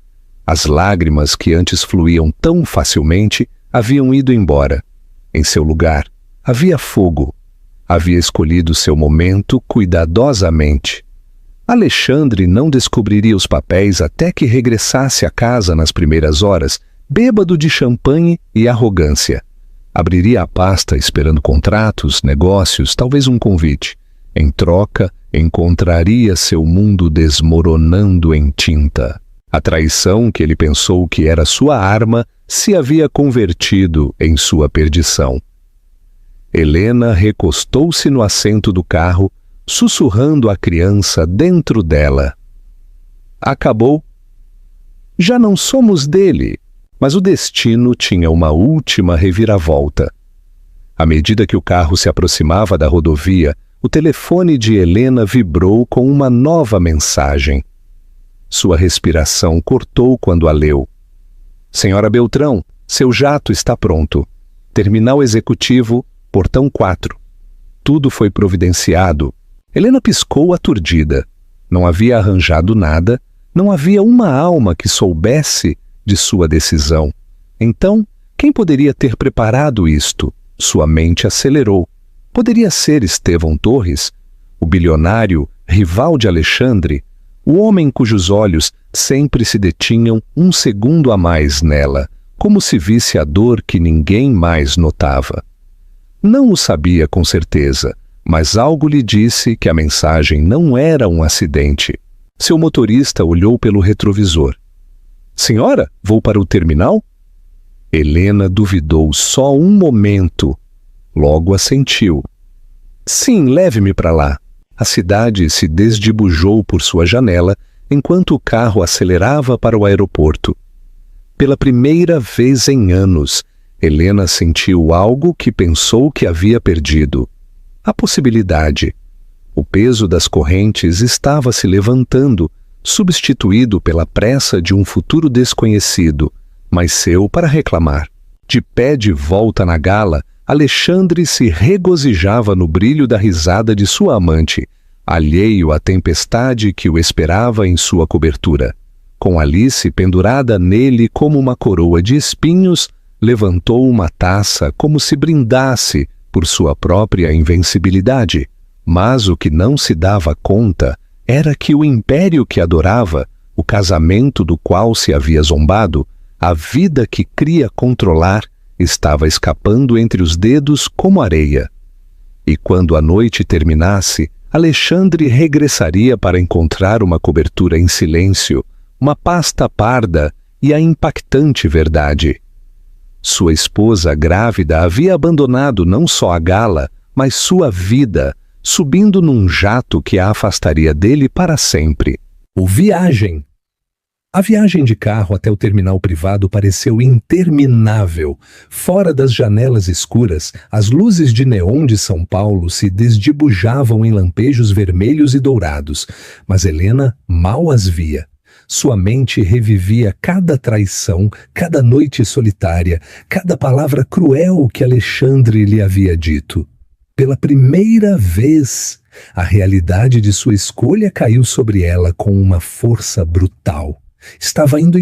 As lágrimas que antes fluíam tão facilmente haviam ido embora. Em seu lugar, havia fogo. Havia escolhido seu momento cuidadosamente. Alexandre não descobriria os papéis até que regressasse à casa nas primeiras horas, bêbado de champanhe e arrogância. Abriria a pasta esperando contratos, negócios, talvez um convite. Em troca, encontraria seu mundo desmoronando em tinta. A traição que ele pensou que era sua arma se havia convertido em sua perdição. Helena recostou-se no assento do carro, sussurrando à criança dentro dela. Acabou. Já não somos dele, mas o destino tinha uma última reviravolta. À medida que o carro se aproximava da rodovia, o telefone de Helena vibrou com uma nova mensagem. Sua respiração cortou quando a leu. Senhora Beltrão, seu jato está pronto. Terminal executivo, portão 4. Tudo foi providenciado. Helena piscou aturdida. Não havia arranjado nada, não havia uma alma que soubesse de sua decisão. Então, quem poderia ter preparado isto? Sua mente acelerou. Poderia ser Estevão Torres, o bilionário, rival de Alexandre, o homem cujos olhos sempre se detinham um segundo a mais nela, como se visse a dor que ninguém mais notava. Não o sabia com certeza, mas algo lhe disse que a mensagem não era um acidente. Seu motorista olhou pelo retrovisor. Senhora, vou para o terminal? Helena duvidou só um momento. Logo assentiu. Sim, leve-me para lá. A cidade se desdibujou por sua janela enquanto o carro acelerava para o aeroporto. Pela primeira vez em anos, Helena sentiu algo que pensou que havia perdido. A possibilidade. O peso das correntes estava se levantando, substituído pela pressa de um futuro desconhecido, mas seu para reclamar. De pé de volta na gala, Alexandre se regozijava no brilho da risada de sua amante, alheio à tempestade que o esperava em sua cobertura. Com Alice pendurada nele como uma coroa de espinhos, levantou uma taça como se brindasse por sua própria invencibilidade. Mas o que não se dava conta era que o império que adorava, o casamento do qual se havia zombado, a vida que cria controlar, estava escapando entre os dedos como areia. E quando a noite terminasse, Alexandre regressaria para encontrar uma cobertura em silêncio, uma pasta parda e a impactante verdade. Sua esposa grávida havia abandonado não só a gala, mas sua vida, subindo num jato que a afastaria dele para sempre. A viagem de carro até o terminal privado pareceu interminável. Fora das janelas escuras, as luzes de neon de São Paulo se desdibujavam em lampejos vermelhos e dourados, mas Helena mal as via. Sua mente revivia cada traição, cada noite solitária, cada palavra cruel que Alexandre lhe havia dito. Pela primeira vez, a realidade de sua escolha caiu sobre ela com uma força brutal. Estava indo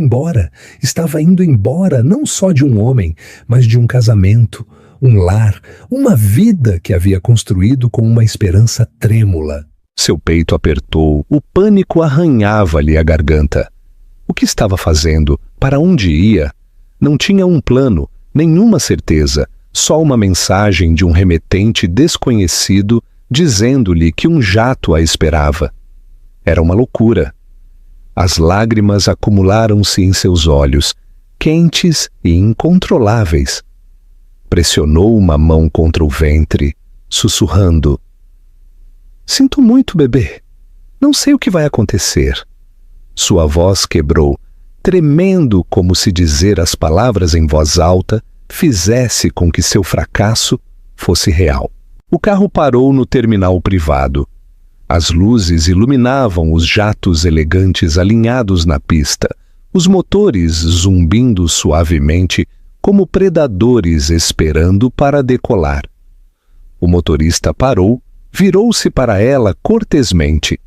embora não só de um homem, mas de um casamento, um lar, uma vida que havia construído com uma esperança trêmula. Seu peito apertou, o pânico arranhava-lhe a garganta. O que estava fazendo? Para onde ia? Não tinha um plano, nenhuma certeza, só uma mensagem de um remetente desconhecido dizendo-lhe que um jato a esperava. Era uma loucura. As lágrimas acumularam-se em seus olhos, quentes e incontroláveis. Pressionou uma mão contra o ventre, sussurrando. Sinto muito, bebê. Não sei o que vai acontecer. Sua voz quebrou, tremendo como se dizer as palavras em voz alta fizesse com que seu fracasso fosse real. O carro parou no terminal privado. As luzes iluminavam os jatos elegantes alinhados na pista, os motores zumbindo suavemente como predadores esperando para decolar. O motorista parou, virou-se para ela cortesmente.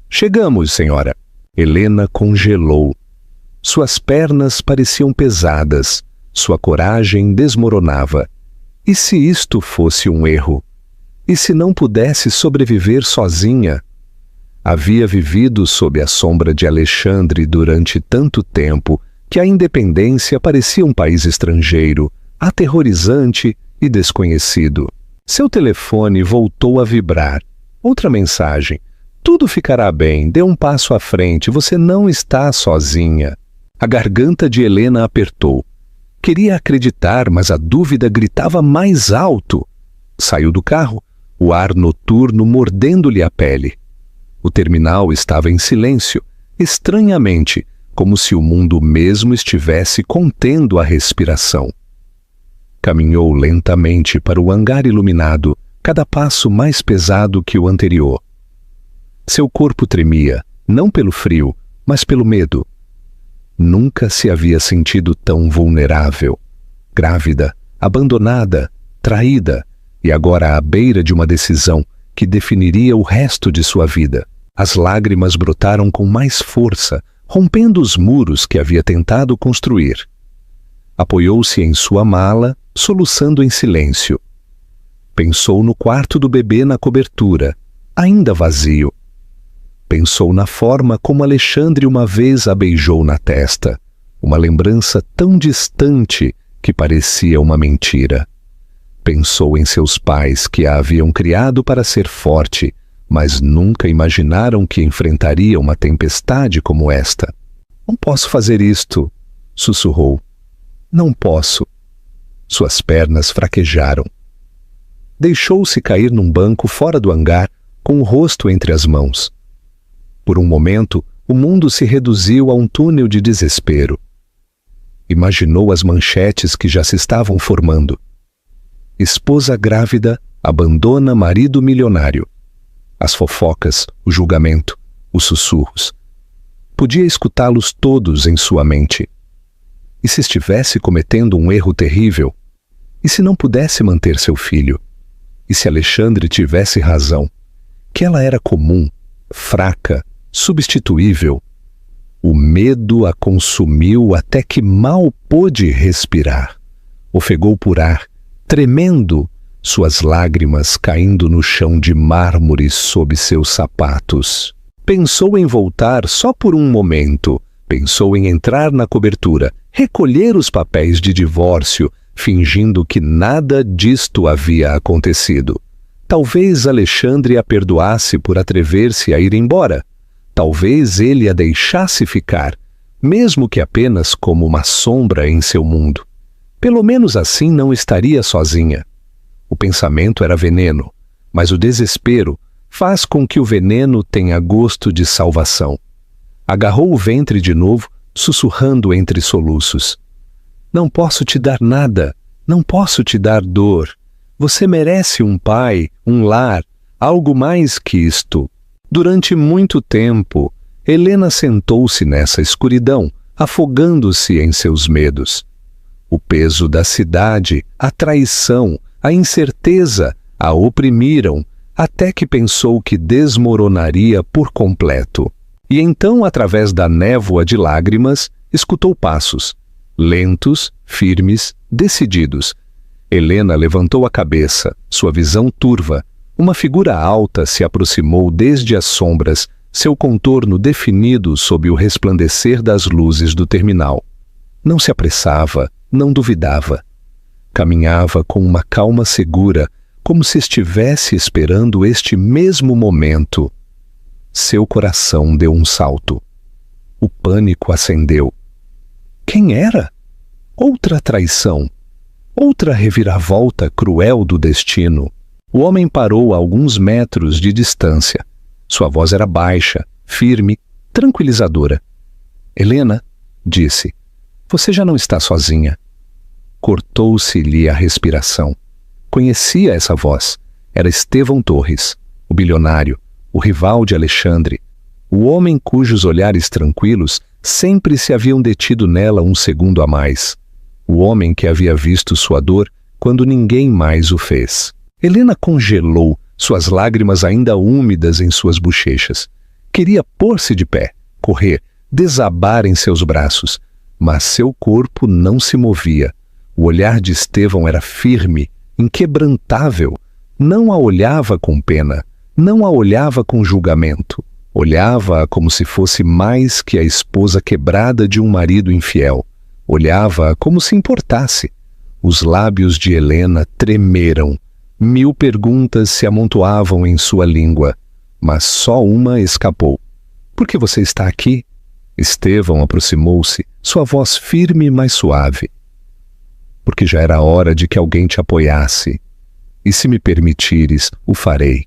Chegamos, senhora. Helena congelou. Suas pernas pareciam pesadas, sua coragem desmoronava. E se isto fosse um erro? E se não pudesse sobreviver sozinha? Havia vivido sob a sombra de Alexandre durante tanto tempo que a independência parecia um país estrangeiro, aterrorizante e desconhecido. Seu telefone voltou a vibrar. Outra mensagem. Tudo ficará bem, dê um passo à frente, você não está sozinha. A garganta de Helena apertou. Queria acreditar, mas a dúvida gritava mais alto. Saiu do carro, o ar noturno mordendo-lhe a pele. O terminal estava em silêncio, estranhamente, como se o mundo mesmo estivesse contendo a respiração. Caminhou lentamente para o hangar iluminado, cada passo mais pesado que o anterior. Seu corpo tremia, não pelo frio, mas pelo medo. Nunca se havia sentido tão vulnerável. Grávida, abandonada, traída, e agora à beira de uma decisão que definiria o resto de sua vida. As lágrimas brotaram com mais força, rompendo os muros que havia tentado construir. Apoiou-se em sua mala, soluçando em silêncio. Pensou no quarto do bebê na cobertura, ainda vazio. Pensou na forma como Alexandre uma vez a beijou na testa, uma lembrança tão distante que parecia uma mentira. Pensou em seus pais que a haviam criado para ser forte, mas nunca imaginaram que enfrentaria uma tempestade como esta. Não posso fazer isto, sussurrou. Não posso. Suas pernas fraquejaram. Deixou-se cair num banco fora do hangar, com o rosto entre as mãos. Por um momento, o mundo se reduziu a um túnel de desespero. Imaginou as manchetes que já se estavam formando. Esposa grávida abandona marido milionário. As fofocas, o julgamento, os sussurros. Podia escutá-los todos em sua mente. E se estivesse cometendo um erro terrível? E se não pudesse manter seu filho? E se Alexandre tivesse razão? Que ela era comum, fraca, substituível. O medo a consumiu até que mal pôde respirar. Ofegou por ar, tremendo, suas lágrimas caindo no chão de mármore sob seus sapatos. Pensou em voltar só por um momento. Pensou em entrar na cobertura, recolher os papéis de divórcio, fingindo que nada disto havia acontecido. Talvez Alexandre a perdoasse por atrever-se a ir embora. Talvez ele a deixasse ficar, mesmo que apenas como uma sombra em seu mundo. Pelo menos assim não estaria sozinha. O pensamento era veneno, mas o desespero faz com que o veneno tenha gosto de salvação. Agarrou o ventre de novo, sussurrando entre soluços. Não posso te dar nada, não posso te dar dor. Você merece um pai, um lar, algo mais que isto. Durante muito tempo, Helena sentou-se nessa escuridão, afogando-se em seus medos. O peso da cidade, a traição, a incerteza a oprimiram, até que pensou que desmoronaria por completo. E então, através da névoa de lágrimas, escutou passos, lentos, firmes, decididos. Helena levantou a cabeça, sua visão turva. Uma figura alta se aproximou desde as sombras, seu contorno definido sob o resplandecer das luzes do terminal. Não se apressava, não duvidava. Caminhava com uma calma segura, como se estivesse esperando este mesmo momento. Seu coração deu um salto. O pânico acendeu. Quem era? Outra traição. Outra reviravolta cruel do destino. O homem parou a alguns metros de distância. Sua voz era baixa, firme, tranquilizadora. Helena, disse, você já não está sozinha. Cortou-se-lhe a respiração. Conhecia essa voz. Era Estevão Torres, o bilionário, o rival de Alexandre, o homem cujos olhares tranquilos sempre se haviam detido nela um segundo a mais. O homem que havia visto sua dor quando ninguém mais o fez. Helena congelou, suas lágrimas ainda úmidas em suas bochechas. Queria pôr-se de pé, correr, desabar em seus braços, mas seu corpo não se movia. O olhar de Estevão era firme, inquebrantável. Não a olhava com pena, não a olhava com julgamento. Olhava-a como se fosse mais que a esposa quebrada de um marido infiel. Olhava-a como se importasse. Os lábios de Helena tremeram. 1000 perguntas se amontoavam em sua língua. mas só uma escapou. Por que você está aqui? Estevão aproximou-se, sua voz firme, mas suave. Porque já era hora de que alguém te apoiasse. E se me permitires, o farei.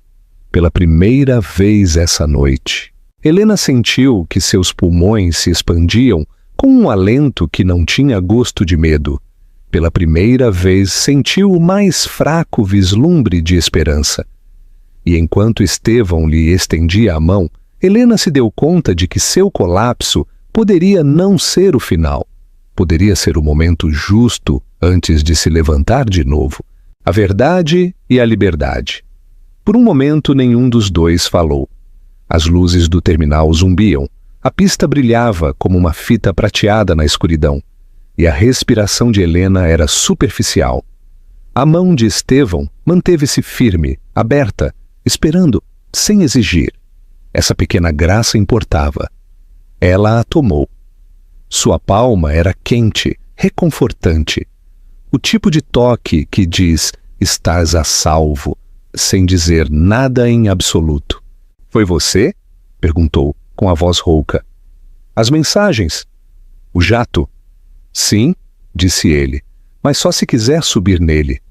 Pela primeira vez essa noite. Helena sentiu que seus pulmões se expandiam com um alento que não tinha gosto de medo. Pela primeira vez sentiu o mais fraco vislumbre de esperança. E enquanto Estevão lhe estendia a mão, Helena se deu conta de que seu colapso poderia não ser o final. Poderia ser o momento justo antes de se levantar de novo. A verdade e a liberdade. Por um momento, nenhum dos dois falou. As luzes do terminal zumbiam. A pista brilhava como uma fita prateada na escuridão. E a respiração de Helena era superficial. A mão de Estevão manteve-se firme, aberta, esperando, sem exigir. Essa pequena graça importava. Ela a tomou. Sua palma era quente, reconfortante. O tipo de toque que diz, estás a salvo, sem dizer nada em absoluto. Foi você? Perguntou, com a voz rouca. As mensagens? O jato? Sim, disse ele, mas só se quiser subir nele.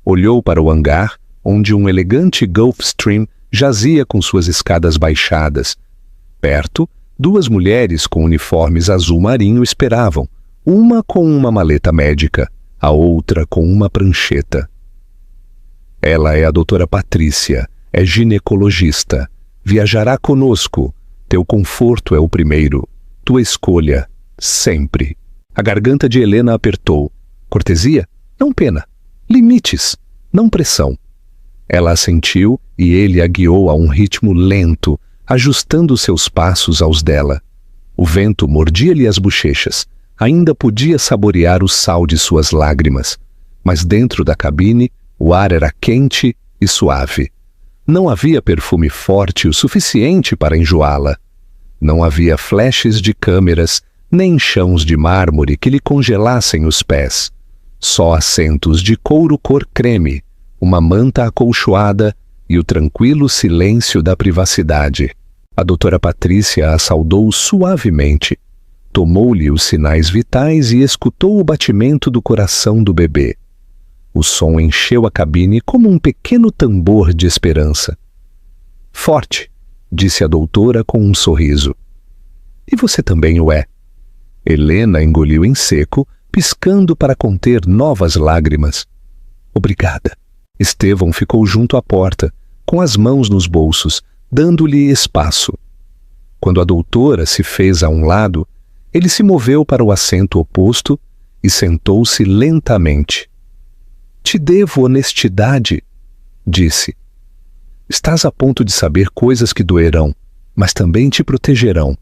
Olhou para o hangar, onde um elegante Gulfstream jazia com suas escadas baixadas. Perto, duas mulheres com uniformes azul marinho esperavam, uma com uma maleta médica, a outra com uma prancheta. Ela é a doutora Patrícia, é ginecologista. Viajará conosco. Teu conforto é o primeiro. Tua escolha, sempre. A garganta de Helena apertou. Cortesia? Não pena. Limites, não pressão. Ela assentiu e ele a guiou a um ritmo lento, ajustando seus passos aos dela. O vento mordia-lhe as bochechas. Ainda podia saborear o sal de suas lágrimas. Mas dentro da cabine, o ar era quente e suave. Não havia perfume forte o suficiente para enjoá-la. Não havia flashes de câmeras, nem chãos de mármore que lhe congelassem os pés. Só assentos de couro cor creme, uma manta acolchoada e o tranquilo silêncio da privacidade. A doutora Patrícia a saudou suavemente. Tomou-lhe os sinais vitais e escutou o batimento do coração do bebê. O som encheu a cabine como um pequeno tambor de esperança. Forte, disse a doutora com um sorriso. E você também o é. Helena engoliu em seco, piscando para conter novas lágrimas. Obrigada. Estevão ficou junto à porta, com as mãos nos bolsos, dando-lhe espaço. Quando a doutora se fez a um lado, ele se moveu para o assento oposto e sentou-se lentamente. Te devo honestidade, disse. Estás a ponto de saber coisas que doerão, mas também te protegerão.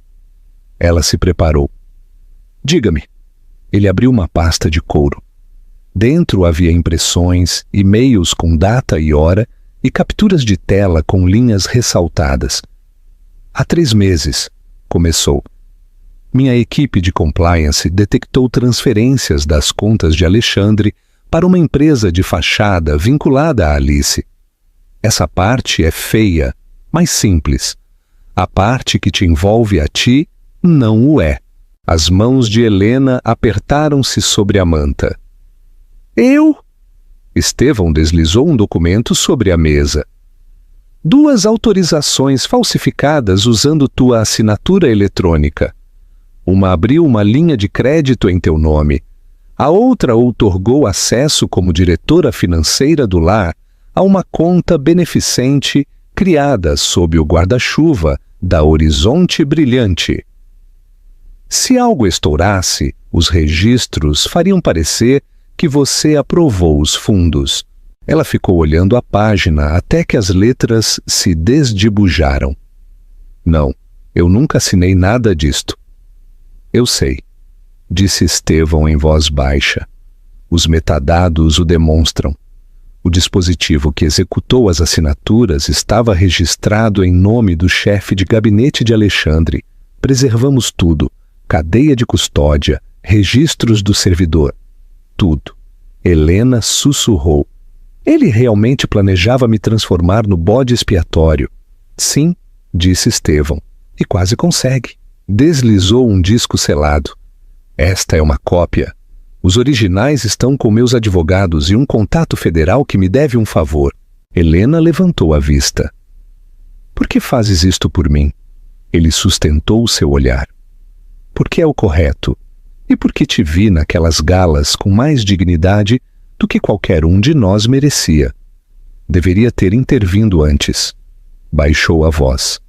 Ela se preparou. Diga-me. Ele abriu uma pasta de couro. Dentro havia impressões, e-mails com data e hora e capturas de tela com linhas ressaltadas. Há 3 meses, começou. Minha equipe de compliance detectou transferências das contas de Alexandre para uma empresa de fachada vinculada a Alice. Essa parte é feia, mas simples. A parte que te envolve a ti não o é. As mãos de Helena apertaram-se sobre a manta. Eu? Estevão deslizou um documento sobre a mesa. 2 autorizações falsificadas usando tua assinatura eletrônica. Uma abriu uma linha de crédito em teu nome. A outra outorgou acesso como diretora financeira do lar a uma conta beneficente criada sob o guarda-chuva da Horizonte Brilhante. Se algo estourasse, os registros fariam parecer que você aprovou os fundos. Ela ficou olhando a página até que as letras se desdibujaram. Não, eu nunca assinei nada disto. Eu sei, disse Estevão em voz baixa. Os metadados o demonstram. O dispositivo que executou as assinaturas estava registrado em nome do chefe de gabinete de Alexandre. Preservamos tudo, cadeia de custódia, registros do servidor. Tudo. Helena sussurrou. Ele realmente planejava me transformar no bode expiatório. Sim, disse Estevão, e quase consegue. Deslizou um disco selado. Esta é uma cópia. Os originais estão com meus advogados e um contato federal que me deve um favor. Helena levantou a vista. Por que fazes isto por mim? Ele sustentou seu olhar. Porque é o correto. E porque te vi naquelas galas com mais dignidade do que qualquer um de nós merecia. Deveria ter intervindo antes. Baixou a voz.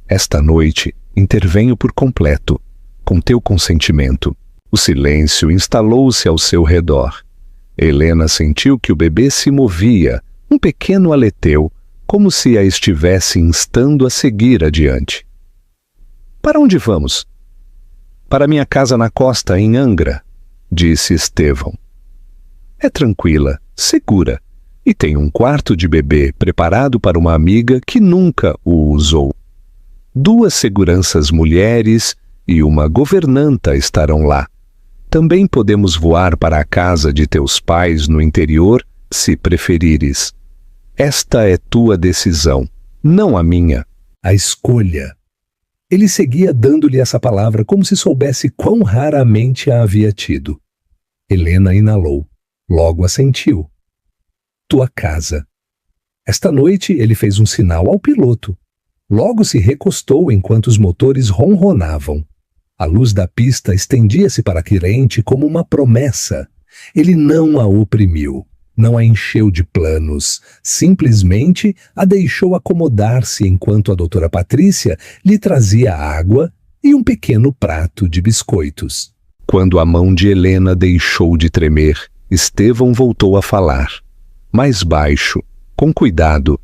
Esta noite intervenho por completo, com teu consentimento. O silêncio instalou-se ao seu redor. Helena sentiu que o bebê se movia, um pequeno aleteu, como se a estivesse instando a seguir adiante. Para onde vamos? Para minha casa na costa, em Angra, disse Estevão. É tranquila, segura, e tem um quarto de bebê preparado para uma amiga que nunca o usou. 2 seguranças mulheres e uma governanta estarão lá. Também podemos voar para a casa de teus pais no interior, se preferires. Esta é tua decisão, não a minha. A escolha. Ele seguia dando-lhe essa palavra como se soubesse quão raramente a havia tido. Helena inalou. Logo assentiu. Tua casa. Esta noite ele fez um sinal ao piloto. Logo se recostou enquanto os motores ronronavam. A luz da pista estendia-se para Quirente como uma promessa. Ele não a oprimiu, não a encheu de planos, simplesmente a deixou acomodar-se enquanto a doutora Patrícia lhe trazia água e um pequeno prato de biscoitos. Quando a mão de Helena deixou de tremer, Estevão voltou a falar. Mais baixo, com cuidado.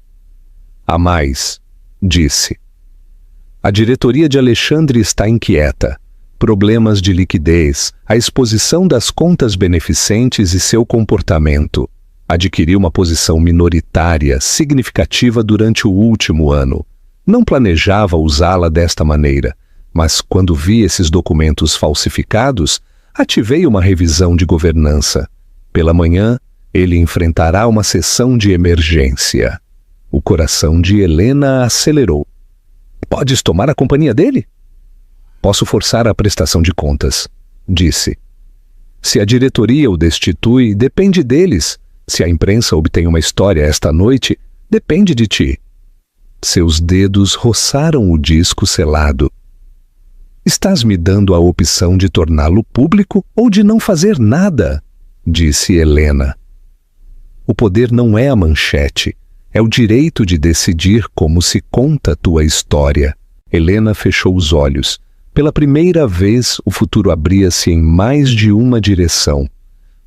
Há mais, disse. A diretoria de Alexandre está inquieta. Problemas de liquidez, a exposição das contas beneficentes e seu comportamento. Adquiriu uma posição minoritária significativa durante o último ano. Não planejava usá-la desta maneira, mas quando vi esses documentos falsificados, ativei uma revisão de governança. Pela manhã, ele enfrentará uma sessão de emergência. O coração de Helena acelerou. Podes tomar a companhia dele? Posso forçar a prestação de contas, disse. Se a diretoria o destitui, depende deles. Se a imprensa obtém uma história esta noite, depende de ti. Seus dedos roçaram o disco selado. Estás me dando a opção de torná-lo público ou de não fazer nada, disse Helena. O poder não é a manchete, é o direito de decidir como se conta tua história. Helena fechou os olhos. Pela primeira vez, o futuro abria-se em mais de uma direção.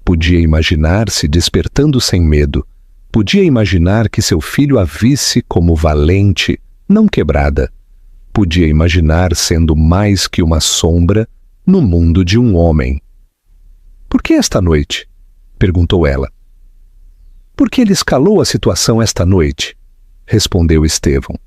Podia imaginar-se despertando sem medo. Podia imaginar que seu filho a visse como valente, não quebrada. Podia imaginar sendo mais que uma sombra no mundo de um homem. Por que esta noite? Perguntou ela. Porque ele escalou a situação esta noite, respondeu Estevão.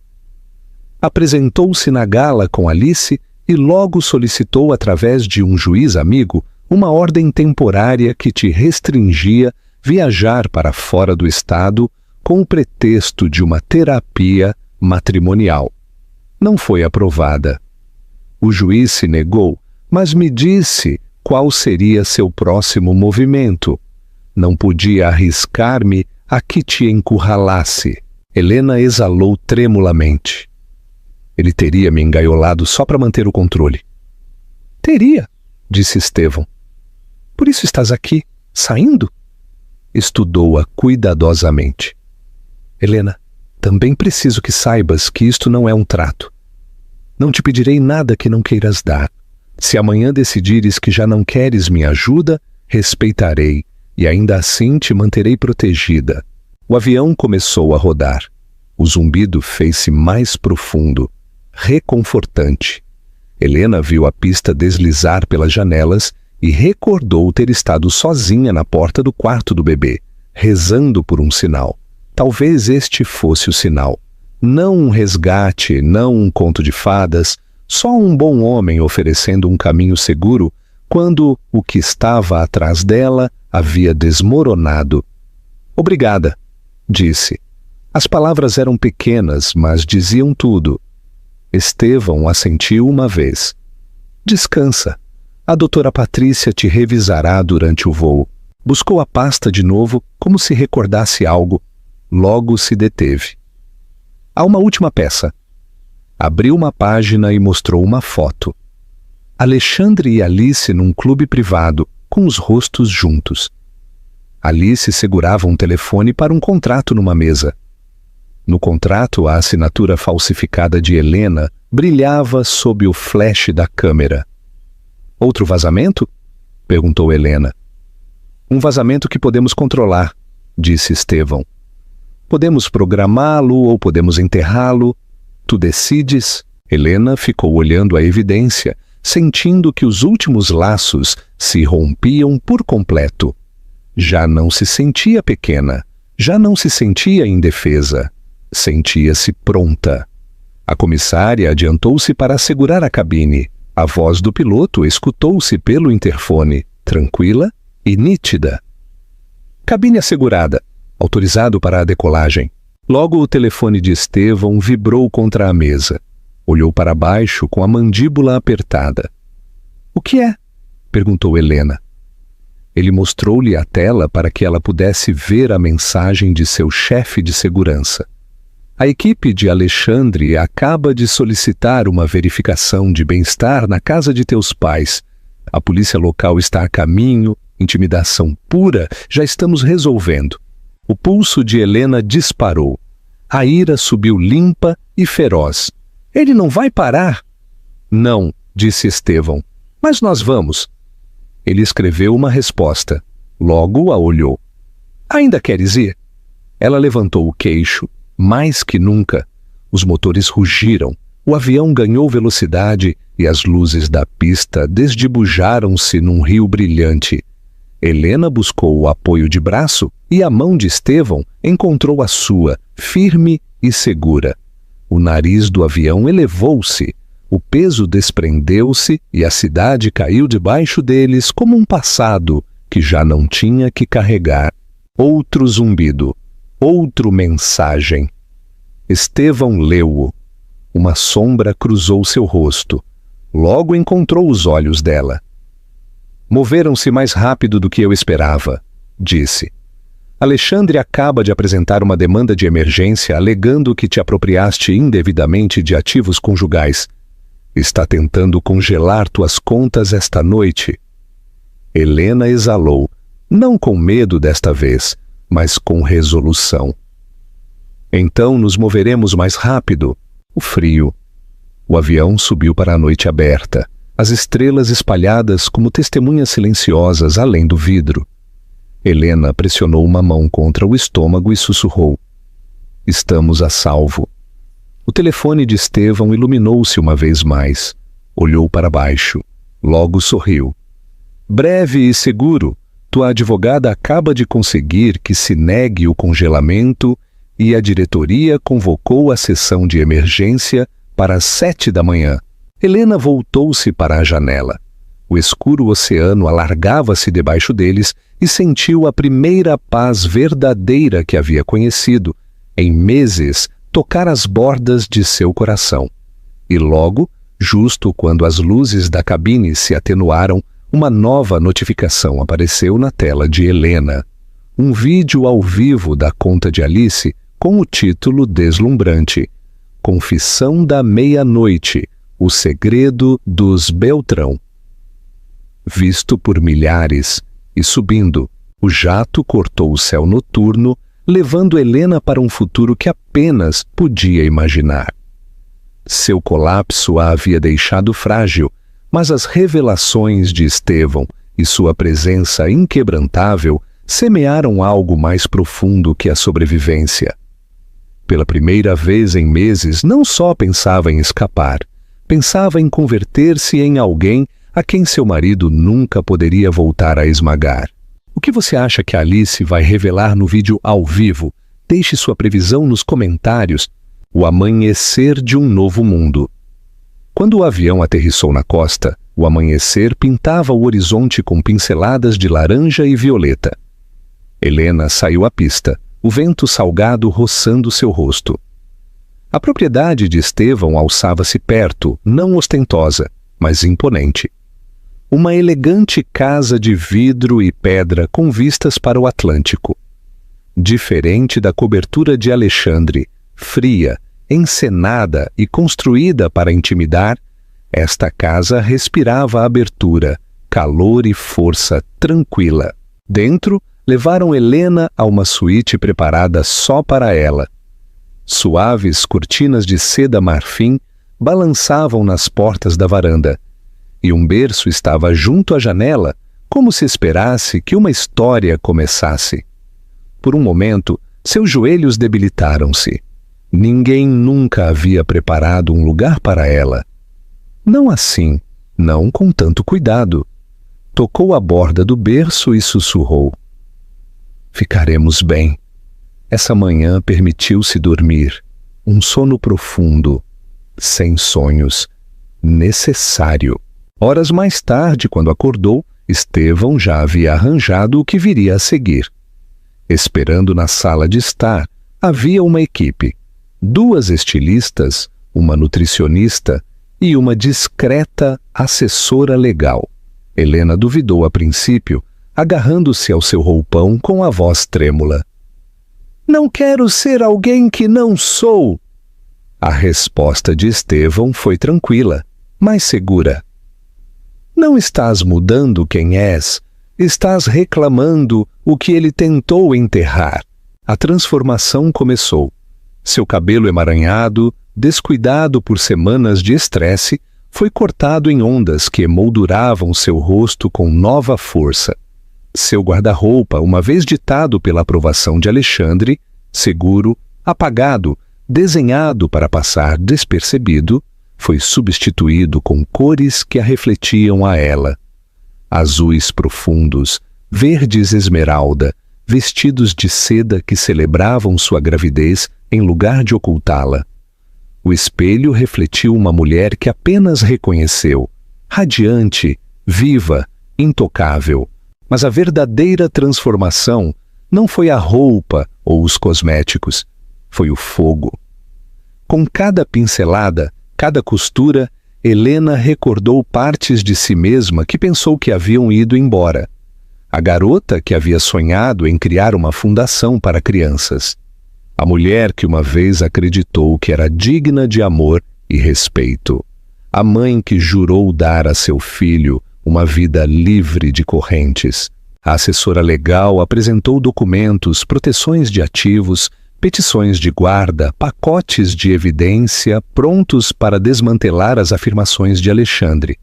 Apresentou-se na gala com Alice e logo solicitou através de um juiz amigo uma ordem temporária que te restringia viajar para fora do estado com o pretexto de uma terapia matrimonial. Não foi aprovada. O juiz se negou, mas me disse qual seria seu próximo movimento. Não podia arriscar-me a que te encurralasse. Helena exalou tremulamente. Ele teria me engaiolado só para manter o controle. Teria, disse Estevão. Por isso estás aqui, saindo? Estudou-a cuidadosamente. Helena, também preciso que saibas que isto não é um trato. Não te pedirei nada que não queiras dar. Se amanhã decidires que já não queres minha ajuda, respeitarei, e ainda assim te manterei protegida. O avião começou a rodar. O zumbido fez-se mais profundo, reconfortante. Helena viu a pista deslizar pelas janelas e recordou ter estado sozinha na porta do quarto do bebê, rezando por um sinal. Talvez este fosse o sinal. Não um resgate, não um conto de fadas, só um bom homem oferecendo um caminho seguro quando o que estava atrás dela havia desmoronado. Obrigada, disse. As palavras eram pequenas, mas diziam tudo. Estevão assentiu uma vez. Descansa. A doutora Patrícia te revisará durante o voo. Buscou a pasta de novo, como se recordasse algo. Logo se deteve. Há uma última peça. Abriu uma página e mostrou uma foto. Alexandre e Alice num clube privado, com os rostos juntos. Alice segurava um telefone para um contrato numa mesa. No contrato, a assinatura falsificada de Helena brilhava sob o flash da câmera. Outro vazamento? Perguntou Helena. Um vazamento que podemos controlar, disse Estevão. Podemos programá-lo ou podemos enterrá-lo. Tu decides. Helena ficou olhando a evidência, sentindo que os últimos laços se rompiam por completo. Já não se sentia pequena, já não se sentia indefesa. Sentia-se pronta. A comissária adiantou-se para assegurar a cabine. A voz do piloto escutou-se pelo interfone, tranquila e nítida. Cabine assegurada. Autorizado para a decolagem. Logo o telefone de Estevão vibrou contra a mesa. Olhou para baixo com a mandíbula apertada. — O que é? Perguntou Helena. Ele mostrou-lhe a tela para que ela pudesse ver a mensagem de seu chefe de segurança. A equipe de Alexandre acaba de solicitar uma verificação de bem-estar na casa de teus pais. A polícia local está a caminho, intimidação pura, já estamos resolvendo. O pulso de Helena disparou. A ira subiu limpa e feroz. Ele não vai parar? Não, disse Estevão. Mas nós vamos. Ele escreveu uma resposta. Logo a olhou. Ainda queres ir? Ela levantou o queixo. Mais que nunca. Os motores rugiram. O avião ganhou velocidade e as luzes da pista desdibujaram-se num rio brilhante. Helena buscou o apoio de braço e a mão de Estevão encontrou a sua, firme e segura. O nariz do avião elevou-se, o peso desprendeu-se e a cidade caiu debaixo deles como um passado que já não tinha que carregar. Outro zumbido, outro mensagem. Estevão leu-o. Uma sombra cruzou seu rosto. Logo encontrou os olhos dela. Moveram-se mais rápido do que eu esperava, disse. Alexandre acaba de apresentar uma demanda de emergência alegando que te apropriaste indevidamente de ativos conjugais. Está tentando congelar tuas contas esta noite. Helena exalou, não com medo desta vez, mas com resolução. Então nos moveremos mais rápido. O frio. O avião subiu para a noite aberta, as estrelas espalhadas como testemunhas silenciosas além do vidro. Helena pressionou uma mão contra o estômago e sussurrou. Estamos a salvo. O telefone de Estevão iluminou-se uma vez mais. Olhou para baixo. Logo sorriu. Breve e seguro, tua advogada acaba de conseguir que se negue o congelamento e a diretoria convocou a sessão de emergência para as 7 da manhã. Helena voltou-se para a janela. O escuro oceano alargava-se debaixo deles e sentiu a primeira paz verdadeira que havia conhecido, em meses, tocar as bordas de seu coração. E logo, justo quando as luzes da cabine se atenuaram, uma nova notificação apareceu na tela de Helena. Um vídeo ao vivo da conta de Alice com o título deslumbrante: Confissão da Meia-Noite, o segredo dos Beltrão. Visto por milhares, e subindo, o jato cortou o céu noturno, levando Helena para um futuro que apenas podia imaginar. Seu colapso a havia deixado frágil, mas as revelações de Estevão e sua presença inquebrantável semearam algo mais profundo que a sobrevivência. Pela primeira vez em meses, não só pensava em escapar, pensava em converter-se em alguém a quem seu marido nunca poderia voltar a esmagar. O que você acha que Alice vai revelar no vídeo ao vivo? Deixe sua previsão nos comentários. O amanhecer de um novo mundo. Quando o avião aterrissou na costa, o amanhecer pintava o horizonte com pinceladas de laranja e violeta. Helena saiu à pista, o vento salgado roçando seu rosto. A propriedade de Estevão alçava-se perto, não ostentosa, mas imponente. Uma elegante casa de vidro e pedra com vistas para o Atlântico. Diferente da cobertura de Alexandre, fria, encenada e construída para intimidar, esta casa respirava abertura, calor e força tranquila. Dentro, levaram Helena a uma suíte preparada só para ela. Suaves cortinas de seda marfim balançavam nas portas da varanda, e um berço estava junto à janela, como se esperasse que uma história começasse. Por um momento, seus joelhos debilitaram-se. Ninguém nunca havia preparado um lugar para ela. Não assim, não com tanto cuidado. Tocou a borda do berço e sussurrou: "Ficaremos bem." Essa manhã permitiu-se dormir, um sono profundo, sem sonhos, necessário. Horas mais tarde, quando acordou, Estevão já havia arranjado o que viria a seguir. Esperando na sala de estar, havia uma equipe: 2 estilistas, uma nutricionista e uma discreta assessora legal. Helena duvidou a princípio, agarrando-se ao seu roupão com a voz trêmula. "Não quero ser alguém que não sou." A resposta de Estevão foi tranquila, mas segura. "Não estás mudando quem és, estás reclamando o que ele tentou enterrar." A transformação começou. Seu cabelo emaranhado, descuidado por semanas de estresse, foi cortado em ondas que emolduravam seu rosto com nova força. Seu guarda-roupa, uma vez ditado pela aprovação de Alexandre, seguro, apagado, desenhado para passar despercebido, foi substituído com cores que a refletiam a ela. Azuis profundos, verdes esmeralda, vestidos de seda que celebravam sua gravidez em lugar de ocultá-la. O espelho refletiu uma mulher que apenas reconheceu, radiante, viva, intocável. Mas a verdadeira transformação não foi a roupa ou os cosméticos, foi o fogo. Com cada pincelada, cada costura, Helena recordou partes de si mesma que pensou que haviam ido embora. A garota que havia sonhado em criar uma fundação para crianças. A mulher que uma vez acreditou que era digna de amor e respeito. A mãe que jurou dar a seu filho uma vida livre de correntes. A assessora legal apresentou documentos, proteções de ativos, petições de guarda, pacotes de evidência prontos para desmantelar as afirmações de Alexandre.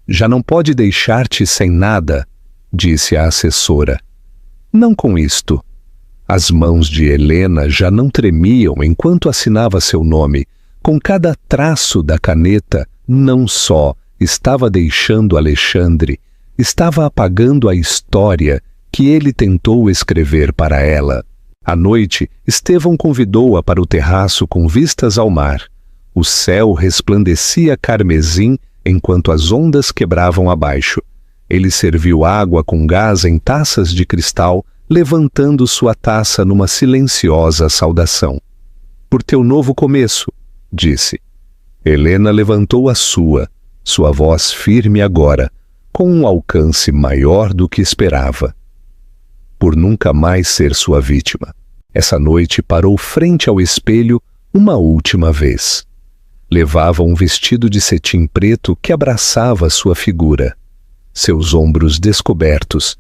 "Já não pode deixar-te sem nada", disse a assessora. "Não com isto." As mãos de Helena já não tremiam enquanto assinava seu nome. Com cada traço da caneta, não só estava deixando Alexandre, estava apagando a história que ele tentou escrever para ela. À noite, Estevão convidou-a para o terraço com vistas ao mar. O céu resplandecia carmesim enquanto as ondas quebravam abaixo. Ele serviu água com gás em taças de cristal, levantando sua taça numa silenciosa saudação. "Por teu novo começo", disse. Helena levantou a sua voz firme agora, com um alcance maior do que esperava. Por nunca mais ser sua vítima. Essa noite parou frente ao espelho uma última vez. Levava um vestido de cetim preto que abraçava sua figura. Seus ombros descobertos,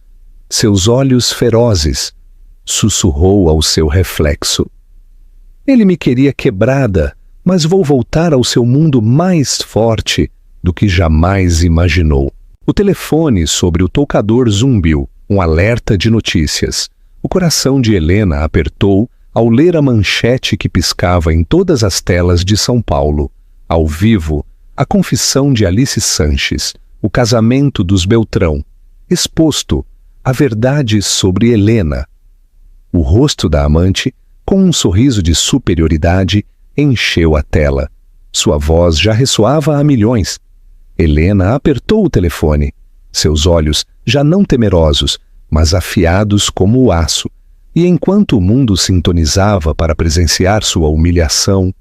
seus olhos ferozes, sussurrou ao seu reflexo. "Ele me queria quebrada, mas vou voltar ao seu mundo mais forte do que jamais imaginou." O telefone sobre o toucador zumbiu, um alerta de notícias. O coração de Helena apertou ao ler a manchete que piscava em todas as telas de São Paulo. Ao vivo, a confissão de Alice Sanches, o casamento dos Beltrão. Exposto, a verdade sobre Helena. O rosto da amante, com um sorriso de superioridade, encheu a tela. Sua voz já ressoava a milhões. Helena apertou o telefone. Seus olhos, já não temerosos, mas afiados como o aço. E enquanto o mundo sintonizava para presenciar sua humilhação,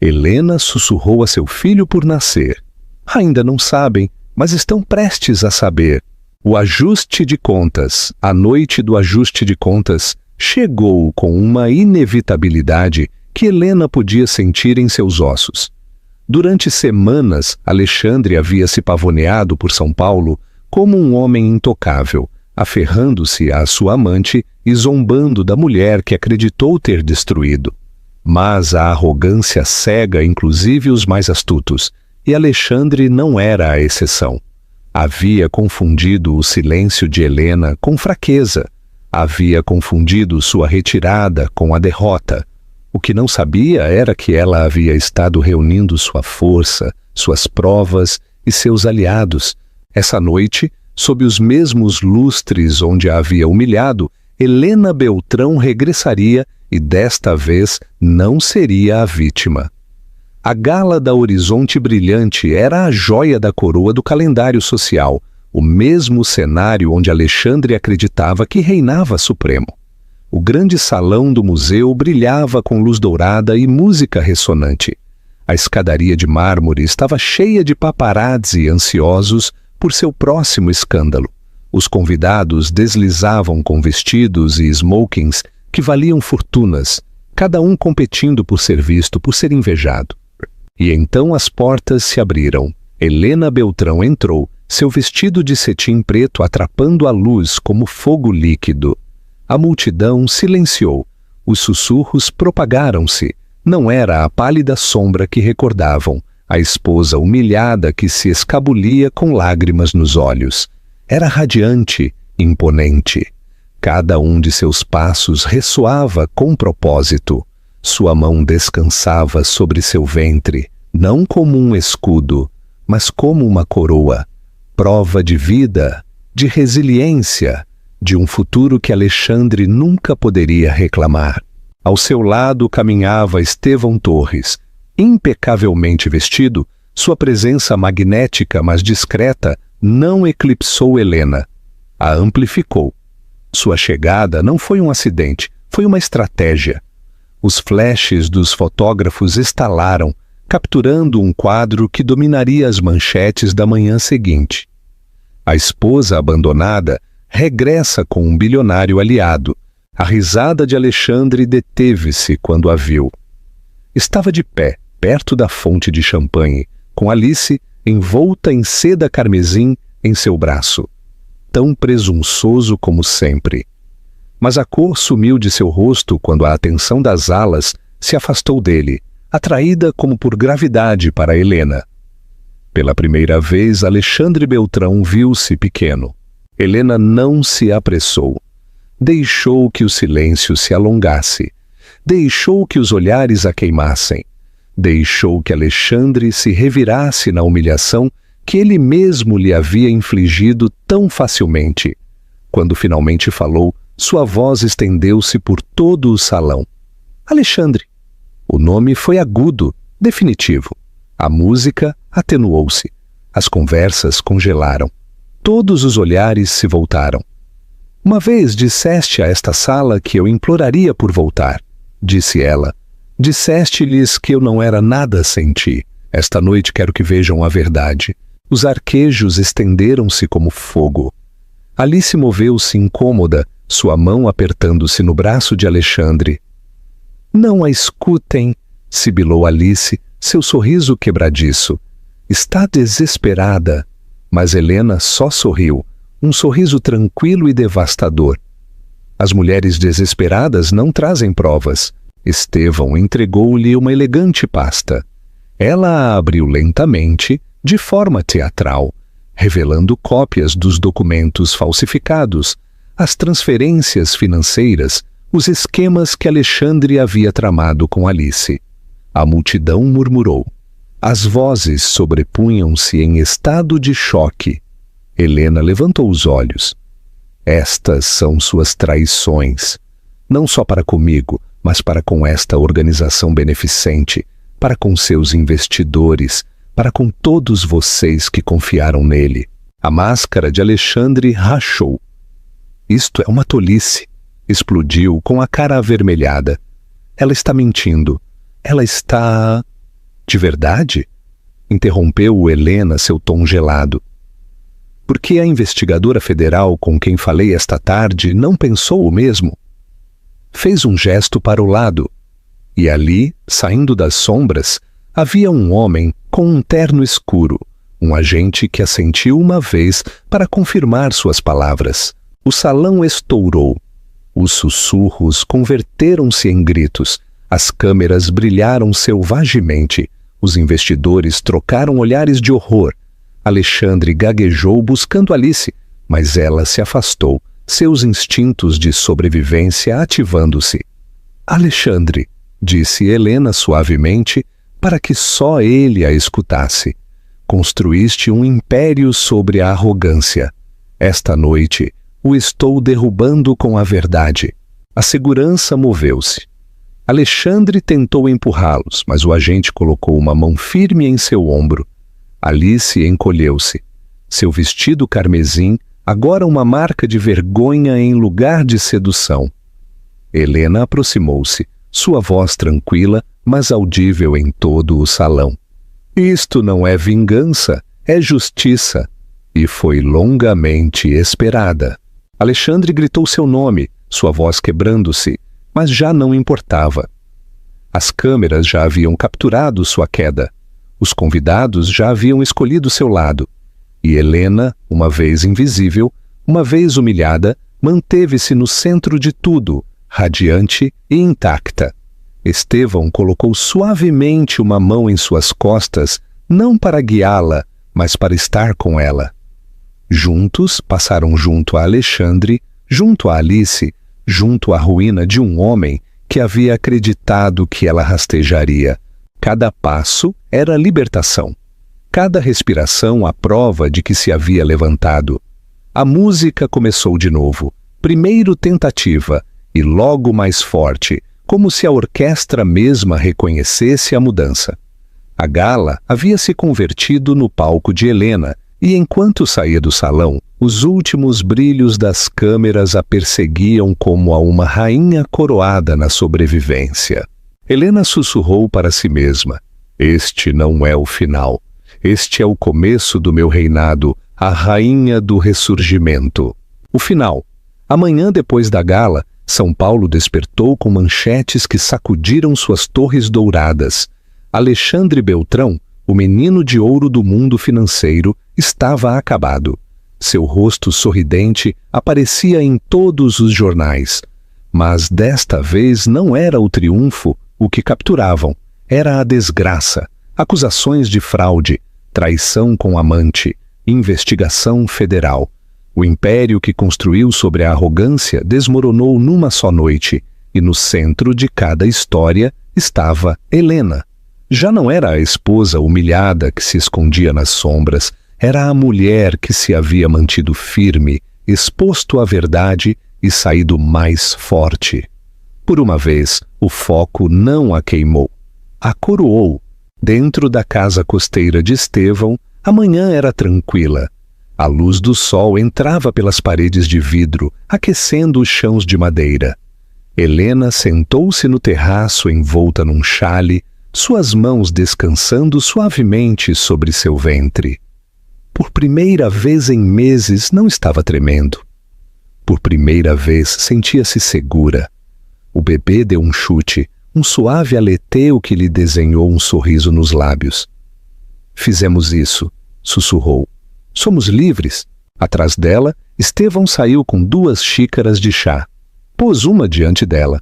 Helena sussurrou a seu filho por nascer. Ainda não sabem, mas estão prestes a saber. O ajuste de contas, a noite do ajuste de contas, chegou com uma inevitabilidade que Helena podia sentir em seus ossos. Durante semanas, Alexandre havia se pavoneado por São Paulo como um homem intocável, aferrando-se à sua amante e zombando da mulher que acreditou ter destruído. Mas a arrogância cega inclusive os mais astutos, e Alexandre não era a exceção. Havia confundido o silêncio de Helena com fraqueza, havia confundido sua retirada com a derrota. O que não sabia era que ela havia estado reunindo sua força, suas provas e seus aliados. Essa noite, sob os mesmos lustres onde a havia humilhado, Helena Beltrão regressaria e desta vez não seria a vítima. A gala da Horizonte Brilhante era a joia da coroa do calendário social, o mesmo cenário onde Alexandre acreditava que reinava supremo. O grande salão do museu brilhava com luz dourada e música ressonante. A escadaria de mármore estava cheia de paparazzi ansiosos por seu próximo escândalo. Os convidados deslizavam com vestidos e smokings que valiam fortunas, cada um competindo por ser visto, por ser invejado. E então as portas se abriram. Helena Beltrão entrou, seu vestido de cetim preto atrapando a luz como fogo líquido. A multidão silenciou. Os sussurros propagaram-se. Não era a pálida sombra que recordavam, a esposa humilhada que se escabulia com lágrimas nos olhos. Era radiante, imponente. Cada um de seus passos ressoava com propósito. Sua mão descansava sobre seu ventre, não como um escudo, mas como uma coroa, prova de vida, de resiliência, de um futuro que Alexandre nunca poderia reclamar. Ao seu lado caminhava Estevão Torres. Impecavelmente vestido, sua presença magnética, mas discreta, não eclipsou Helena. A amplificou. Sua chegada não foi um acidente, foi uma estratégia. Os flashes dos fotógrafos estalaram, capturando um quadro que dominaria as manchetes da manhã seguinte. A esposa abandonada regressa com um bilionário aliado. A risada de Alexandre deteve-se quando a viu. Estava de pé, perto da fonte de champanhe, com Alice envolta em seda carmesim em seu braço. Tão presunçoso como sempre. Mas a cor sumiu de seu rosto quando a atenção das alas se afastou dele, atraída como por gravidade para Helena. Pela primeira vez, Alexandre Beltrão viu-se pequeno. Helena não se apressou. Deixou que o silêncio se alongasse. Deixou que os olhares a queimassem. Deixou que Alexandre se revirasse na humilhação que ele mesmo lhe havia infligido tão facilmente. Quando finalmente falou, sua voz estendeu-se por todo o salão. Alexandre. O nome foi agudo, definitivo. A música atenuou-se. As conversas congelaram. Todos os olhares se voltaram. Uma vez disseste a esta sala que eu imploraria por voltar, disse ela. Disseste-lhes que eu não era nada sem ti. Esta noite quero que vejam a verdade. Os arquejos estenderam-se como fogo. Alice moveu-se incômoda, sua mão apertando-se no braço de Alexandre. Não a escutem, sibilou Alice, seu sorriso quebradiço. Está desesperada. Mas Helena só sorriu, um sorriso tranquilo e devastador. As mulheres desesperadas não trazem provas. Estevão entregou-lhe uma elegante pasta. Ela a abriu lentamente, de forma teatral, revelando cópias dos documentos falsificados, as transferências financeiras, os esquemas que Alexandre havia tramado com Alice. A multidão murmurou. As vozes sobrepunham-se em estado de choque. Helena levantou os olhos. Estas são suas traições, não só para comigo, mas para com esta organização beneficente, para com seus investidores, para com todos vocês que confiaram nele. A máscara de Alexandre rachou. Isto é uma tolice, explodiu com a cara avermelhada. Ela está mentindo. Ela está... De verdade? Interrompeu Helena seu tom gelado. Por que a investigadora federal com quem falei esta tarde não pensou o mesmo? Fez um gesto para o lado, e ali, saindo das sombras, havia um homem com um terno escuro, um agente que assentiu uma vez para confirmar suas palavras. O salão estourou. Os sussurros converteram-se em gritos. As câmeras brilharam selvagemente. Os investidores trocaram olhares de horror. Alexandre gaguejou buscando Alice, mas ela se afastou, seus instintos de sobrevivência ativando-se. Alexandre, disse Helena suavemente, para que só ele a escutasse. Construíste um império sobre a arrogância. Esta noite, o estou derrubando com a verdade. A segurança moveu-se. Alexandre tentou empurrá-los, mas o agente colocou uma mão firme em seu ombro. Alice encolheu-se. Seu vestido carmesim, agora uma marca de vergonha em lugar de sedução. Helena aproximou-se, sua voz tranquila, mas audível em todo o salão. Isto não é vingança, é justiça. E foi longamente esperada. Alexandre gritou seu nome, sua voz quebrando-se, mas já não importava. As câmeras já haviam capturado sua queda. Os convidados já haviam escolhido seu lado. E Helena, uma vez invisível, uma vez humilhada, manteve-se no centro de tudo, radiante e intacta. Estevão colocou suavemente uma mão em suas costas, não para guiá-la, mas para estar com ela. Juntos passaram junto a Alexandre, junto a Alice, junto à ruína de um homem que havia acreditado que ela rastejaria. Cada passo era libertação. Cada respiração a prova de que se havia levantado. A música começou de novo. Primeiro tentativa, e logo mais forte, como se a orquestra mesma reconhecesse a mudança. A gala havia se convertido no palco de Helena, e enquanto saía do salão, os últimos brilhos das câmeras a perseguiam como a uma rainha coroada na sobrevivência. Helena sussurrou para si mesma: este não é o final. Este é o começo do meu reinado, a rainha do ressurgimento. O final. Amanhã depois da gala, São Paulo despertou com manchetes que sacudiram suas torres douradas. Alexandre Beltrão, o menino de ouro do mundo financeiro, estava acabado. Seu rosto sorridente aparecia em todos os jornais. Mas desta vez não era o triunfo o que capturavam. Era a desgraça, acusações de fraude, traição com amante, investigação federal. O império que construiu sobre a arrogância desmoronou numa só noite, e no centro de cada história estava Helena. Já não era a esposa humilhada que se escondia nas sombras, era a mulher que se havia mantido firme, exposto à verdade e saído mais forte. Por uma vez, o foco não a queimou, a coroou. Dentro da casa costeira de Estevão, a manhã era tranquila. A luz do sol entrava pelas paredes de vidro, aquecendo os chãos de madeira. Helena sentou-se no terraço envolta num xale, suas mãos descansando suavemente sobre seu ventre. Por primeira vez em meses não estava tremendo. Por primeira vez sentia-se segura. O bebê deu um chute, um suave aleteo que lhe desenhou um sorriso nos lábios. Fizemos isso, sussurrou. Somos livres. Atrás dela, Estevão saiu com 2 xícaras de chá. Pôs uma diante dela.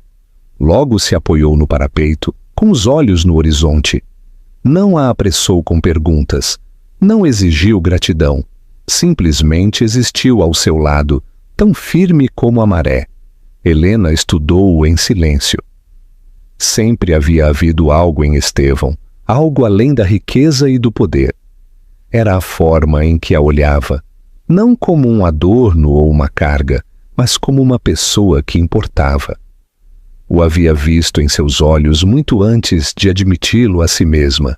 Logo se apoiou no parapeito, com os olhos no horizonte. Não a apressou com perguntas. Não exigiu gratidão. Simplesmente existiu ao seu lado, tão firme como a maré. Helena estudou-o em silêncio. Sempre havia havido algo em Estevão, algo além da riqueza e do poder. Era a forma em que a olhava, não como um adorno ou uma carga, mas como uma pessoa que importava. O havia visto em seus olhos muito antes de admiti-lo a si mesma.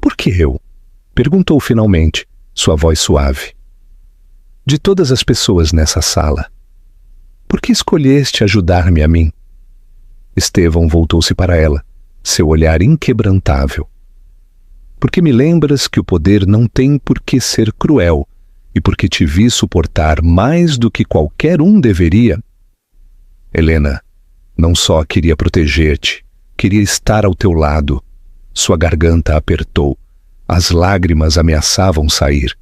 Por que eu? Perguntou finalmente, sua voz suave. De todas as pessoas nessa sala, por que escolheste ajudar-me a mim? Estevão voltou-se para ela, seu olhar inquebrantável. porque me lembras que o poder não tem por que ser cruel, e porque te vi suportar mais do que qualquer um deveria. Helena, não só queria proteger-te, queria estar ao teu lado. Sua garganta apertou, as lágrimas ameaçavam sair.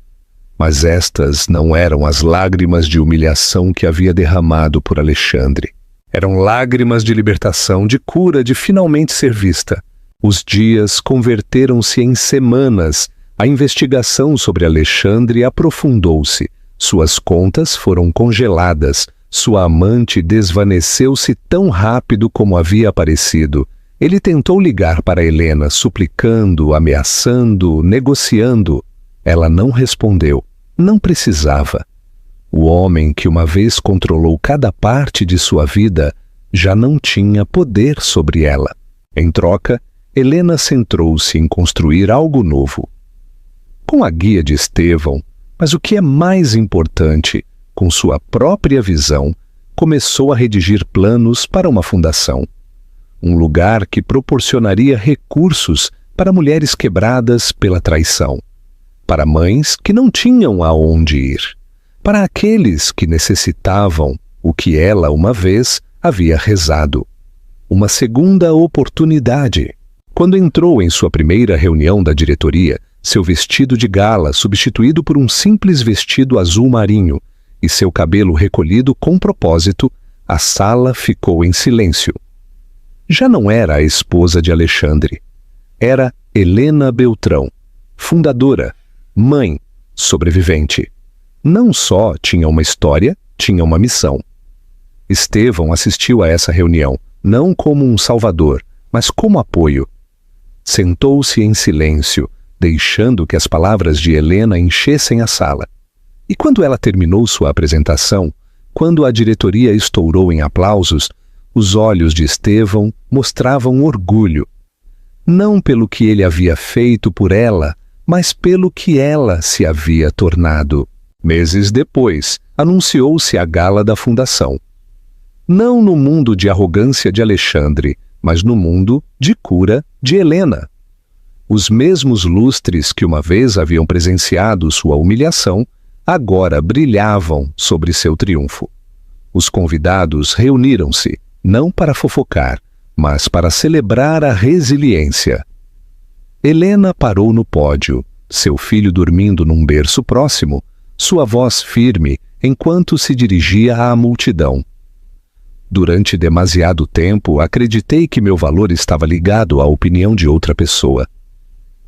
Mas estas não eram as lágrimas de humilhação que havia derramado por Alexandre. Eram lágrimas de libertação, de cura, de finalmente ser vista. Os dias converteram-se em semanas. A investigação sobre Alexandre aprofundou-se. Suas contas foram congeladas. Sua amante desvaneceu-se tão rápido como havia aparecido. Ele tentou ligar para Helena, suplicando, ameaçando, negociando. Ela não respondeu. Não precisava. O homem que uma vez controlou cada parte de sua vida já não tinha poder sobre ela. Em troca, Helena centrou-se em construir algo novo. Com a guia de Estevão, mas o que é mais importante, com sua própria visão, começou a redigir planos para uma fundação. Um lugar que proporcionaria recursos para mulheres quebradas pela traição, para mães que não tinham aonde ir, para aqueles que necessitavam o que ela uma vez havia rezado. Uma segunda oportunidade. Quando entrou em sua primeira reunião da diretoria, seu vestido de gala substituído por um simples vestido azul marinho e seu cabelo recolhido com propósito, a sala ficou em silêncio. Já não era a esposa de Alexandre. Era Helena Beltrão, fundadora, mãe, sobrevivente. Não só tinha uma história, tinha uma missão. Estevão assistiu a essa reunião, não como um salvador, mas como apoio. Sentou-se em silêncio, deixando que as palavras de Helena enchessem a sala. E quando ela terminou sua apresentação, quando a diretoria estourou em aplausos, os olhos de Estevão mostravam orgulho. Não pelo que ele havia feito por ela, mas pelo que ela se havia tornado. Meses depois, anunciou-se a gala da fundação. Não no mundo de arrogância de Alexandre, mas no mundo de cura de Helena. Os mesmos lustres que uma vez haviam presenciado sua humilhação, agora brilhavam sobre seu triunfo. Os convidados reuniram-se, não para fofocar, mas para celebrar a resiliência. Helena parou no pódio, seu filho dormindo num berço próximo, sua voz firme enquanto se dirigia à multidão. Durante demasiado tempo, acreditei que meu valor estava ligado à opinião de outra pessoa.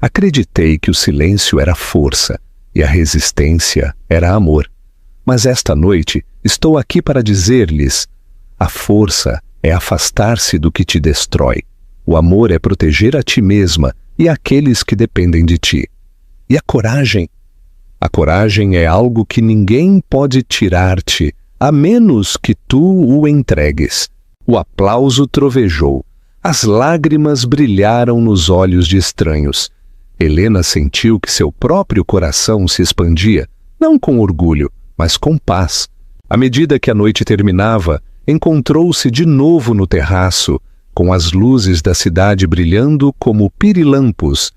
Acreditei que o silêncio era força e a resistência era amor. Mas esta noite estou aqui para dizer-lhes: a força é afastar-se do que te destrói. O amor é proteger a ti mesma e aqueles que dependem de ti. E a coragem? A coragem é algo que ninguém pode tirar-te, a menos que tu o entregues. O aplauso trovejou. As lágrimas brilharam nos olhos de estranhos. Helena sentiu que seu próprio coração se expandia, não com orgulho, mas com paz. À medida que a noite terminava, encontrou-se de novo no terraço, com as luzes da cidade brilhando como pirilampos.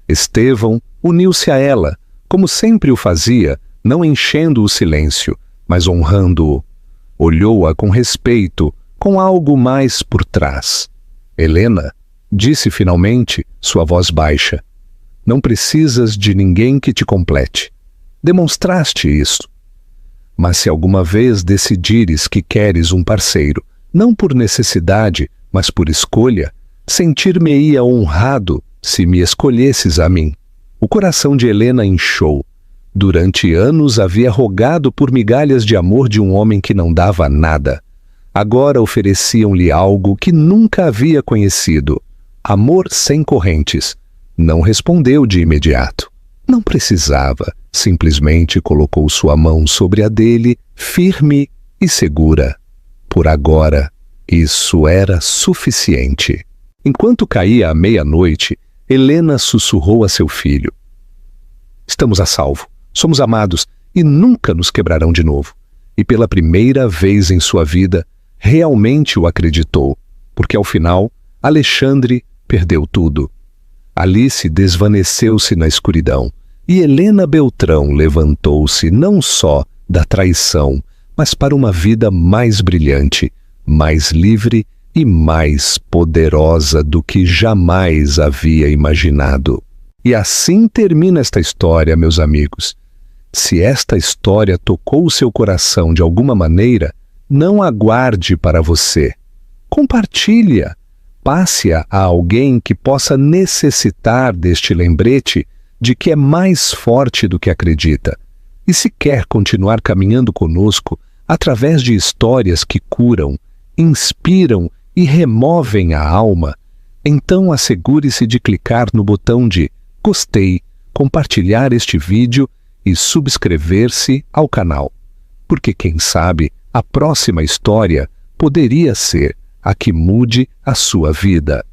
Estevão uniu-se a ela, como sempre o fazia, não enchendo o silêncio, mas honrando-o. Olhou-a com respeito, com algo mais por trás. Helena, disse finalmente, sua voz baixa, não precisas de ninguém que te complete. Demonstraste isso. Mas se alguma vez decidires que queres um parceiro, não por necessidade, mas por escolha, sentir-me-ia honrado se me escolhesses a mim. O coração de Helena inchou. Durante anos havia rogado por migalhas de amor de um homem que não dava nada. Agora ofereciam-lhe algo que nunca havia conhecido. Amor sem correntes. Não respondeu de imediato. Não precisava. Simplesmente colocou sua mão sobre a dele, firme e segura. Por agora, isso era suficiente. Enquanto caía a meia-noite, Helena sussurrou a seu filho: estamos a salvo, somos amados e nunca nos quebrarão de novo. E pela primeira vez em sua vida, realmente o acreditou, porque ao final, Alexandre perdeu tudo. Alice desvaneceu-se na escuridão e Helena Beltrão levantou-se não só da traição, mas para uma vida mais brilhante, mais livre e mais poderosa do que jamais havia imaginado. E assim termina esta história, meus amigos. Se esta história tocou o seu coração de alguma maneira, não aguarde para você. Compartilhe-a. Passe-a a alguém que possa necessitar deste lembrete de que é mais forte do que acredita. E se quer continuar caminhando conosco através de histórias que curam, inspiram e removem a alma, então assegure-se de clicar no botão de gostei, compartilhar este vídeo e subscrever-se ao canal. Porque quem sabe a próxima história poderia ser a que mude a sua vida.